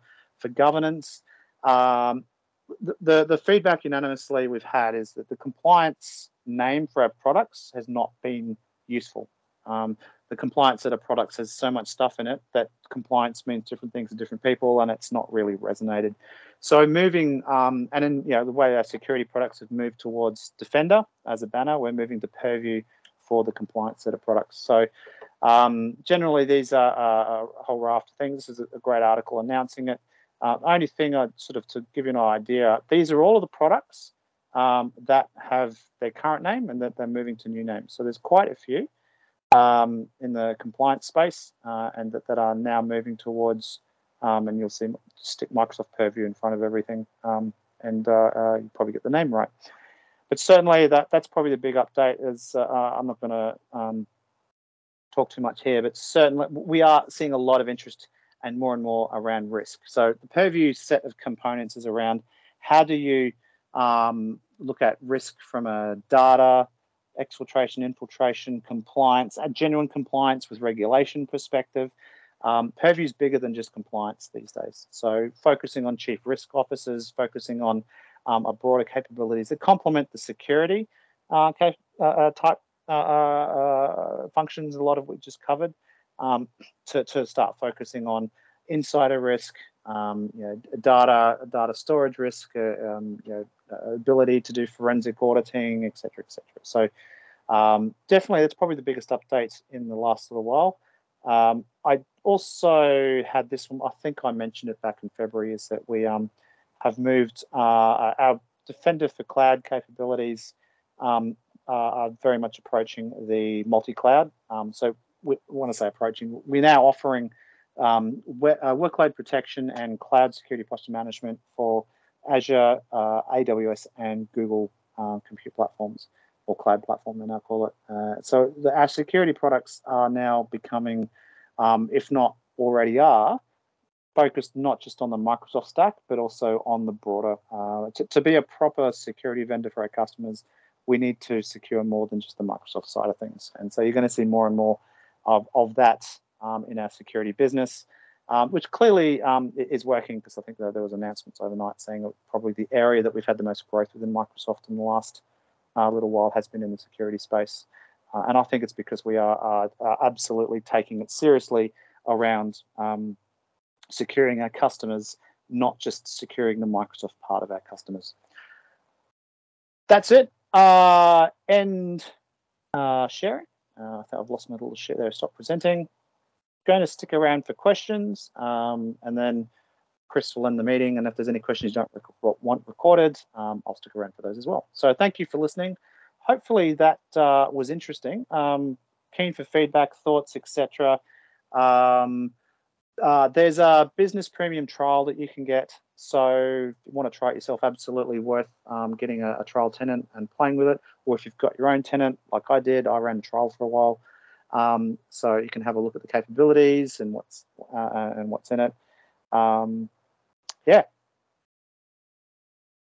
governance. The feedback unanimously we've had is that the compliance name for our products has not been useful. The compliance set of products has so much stuff in it that compliance means different things to different people, and it's not really resonated. So moving, and in the way our security products have moved towards Defender as a banner, we're moving to Purview for the compliance set of products. So generally, these are a whole raft of things. This is a great article announcing it. Only thing I'd sort of to give you an idea, these are all of the products that have their current name and that they're moving to new names. So there's quite a few in the compliance space and that are now moving towards, and you'll see stick Microsoft Purview in front of everything, and you probably get the name right. But certainly that's probably the big update. Is I'm not going to talk too much here, but certainly we are seeing a lot of interest and more around risk. So the Purview set of components is around how do you look at risk from a data, exfiltration, infiltration, compliance, a genuine compliance with regulation perspective. Purview is bigger than just compliance these days. So focusing on chief risk officers, focusing on a broader capabilities that complement the security type functions, a lot of which just covered, to start focusing on insider risk, data storage risk, ability to do forensic auditing, etc., etc. So definitely, that's probably the biggest update in the last little while. I also had this one. I think I mentioned it back in February. Is that we have moved our Defender for Cloud capabilities are very much approaching the multi-cloud. So we want to say approaching. We're now offering workload protection and cloud security posture management for Azure, AWS, and Google compute platforms, or cloud platform they now call it. So our security products are now becoming, if not already are, focused not just on the Microsoft stack, but also on the broader. To be a proper security vendor for our customers, we need to secure more than just the Microsoft side of things. And so you're going to see more and more of that in our security business, which clearly is working, because I think that there was announcements overnight saying that probably the area that we've had the most growth within Microsoft in the last little while has been in the security space. And I think it's because we are absolutely taking it seriously around securing our customers, not just securing the Microsoft part of our customers. That's it. End sharing. I think I've lost my little share there. Stop presenting. Going to stick around for questions, and then Chris will end the meeting. And if there's any questions you don't want recorded, I'll stick around for those as well. So thank you for listening. Hopefully that was interesting. Keen for feedback, thoughts, etc. There's a business premium trial that you can get. So if you want to try it yourself, absolutely worth getting a trial tenant and playing with it. Or if you've got your own tenant, like I did, I ran a trial for a while. So you can have a look at the capabilities and what's in it. Yeah.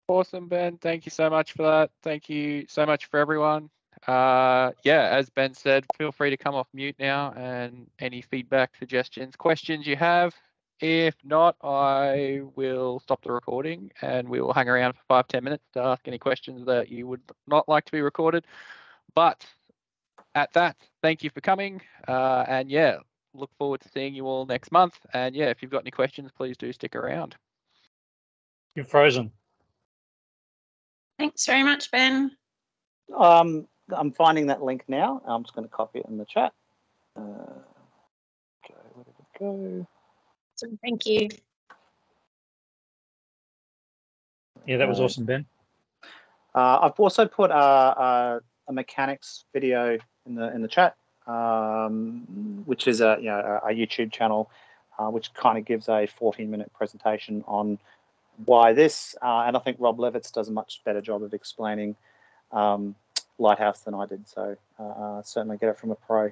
Awesome, Ben. Thank you so much for that. Thank you so much for everyone. Yeah, as Ben said, feel free to come off mute now, and any feedback, suggestions, questions you have. If not, I will stop the recording and we will hang around for 5-10 minutes to ask any questions that you would not like to be recorded. But at that, thank you for coming. And yeah, look forward to seeing you all next month. And yeah, if you've got any questions, please do stick around. You're frozen. Thanks very much, Ben. I'm finding that link now. I'm just going to copy it in the chat. Okay, where did it go? So thank you. Yeah, that was awesome, Ben. I've also put a mechanics video in the chat, which is a YouTube channel, which kind of gives a 14-minute presentation on why this, and I think Rob Levitz does a much better job of explaining Lighthouse than I did. So certainly get it from a pro.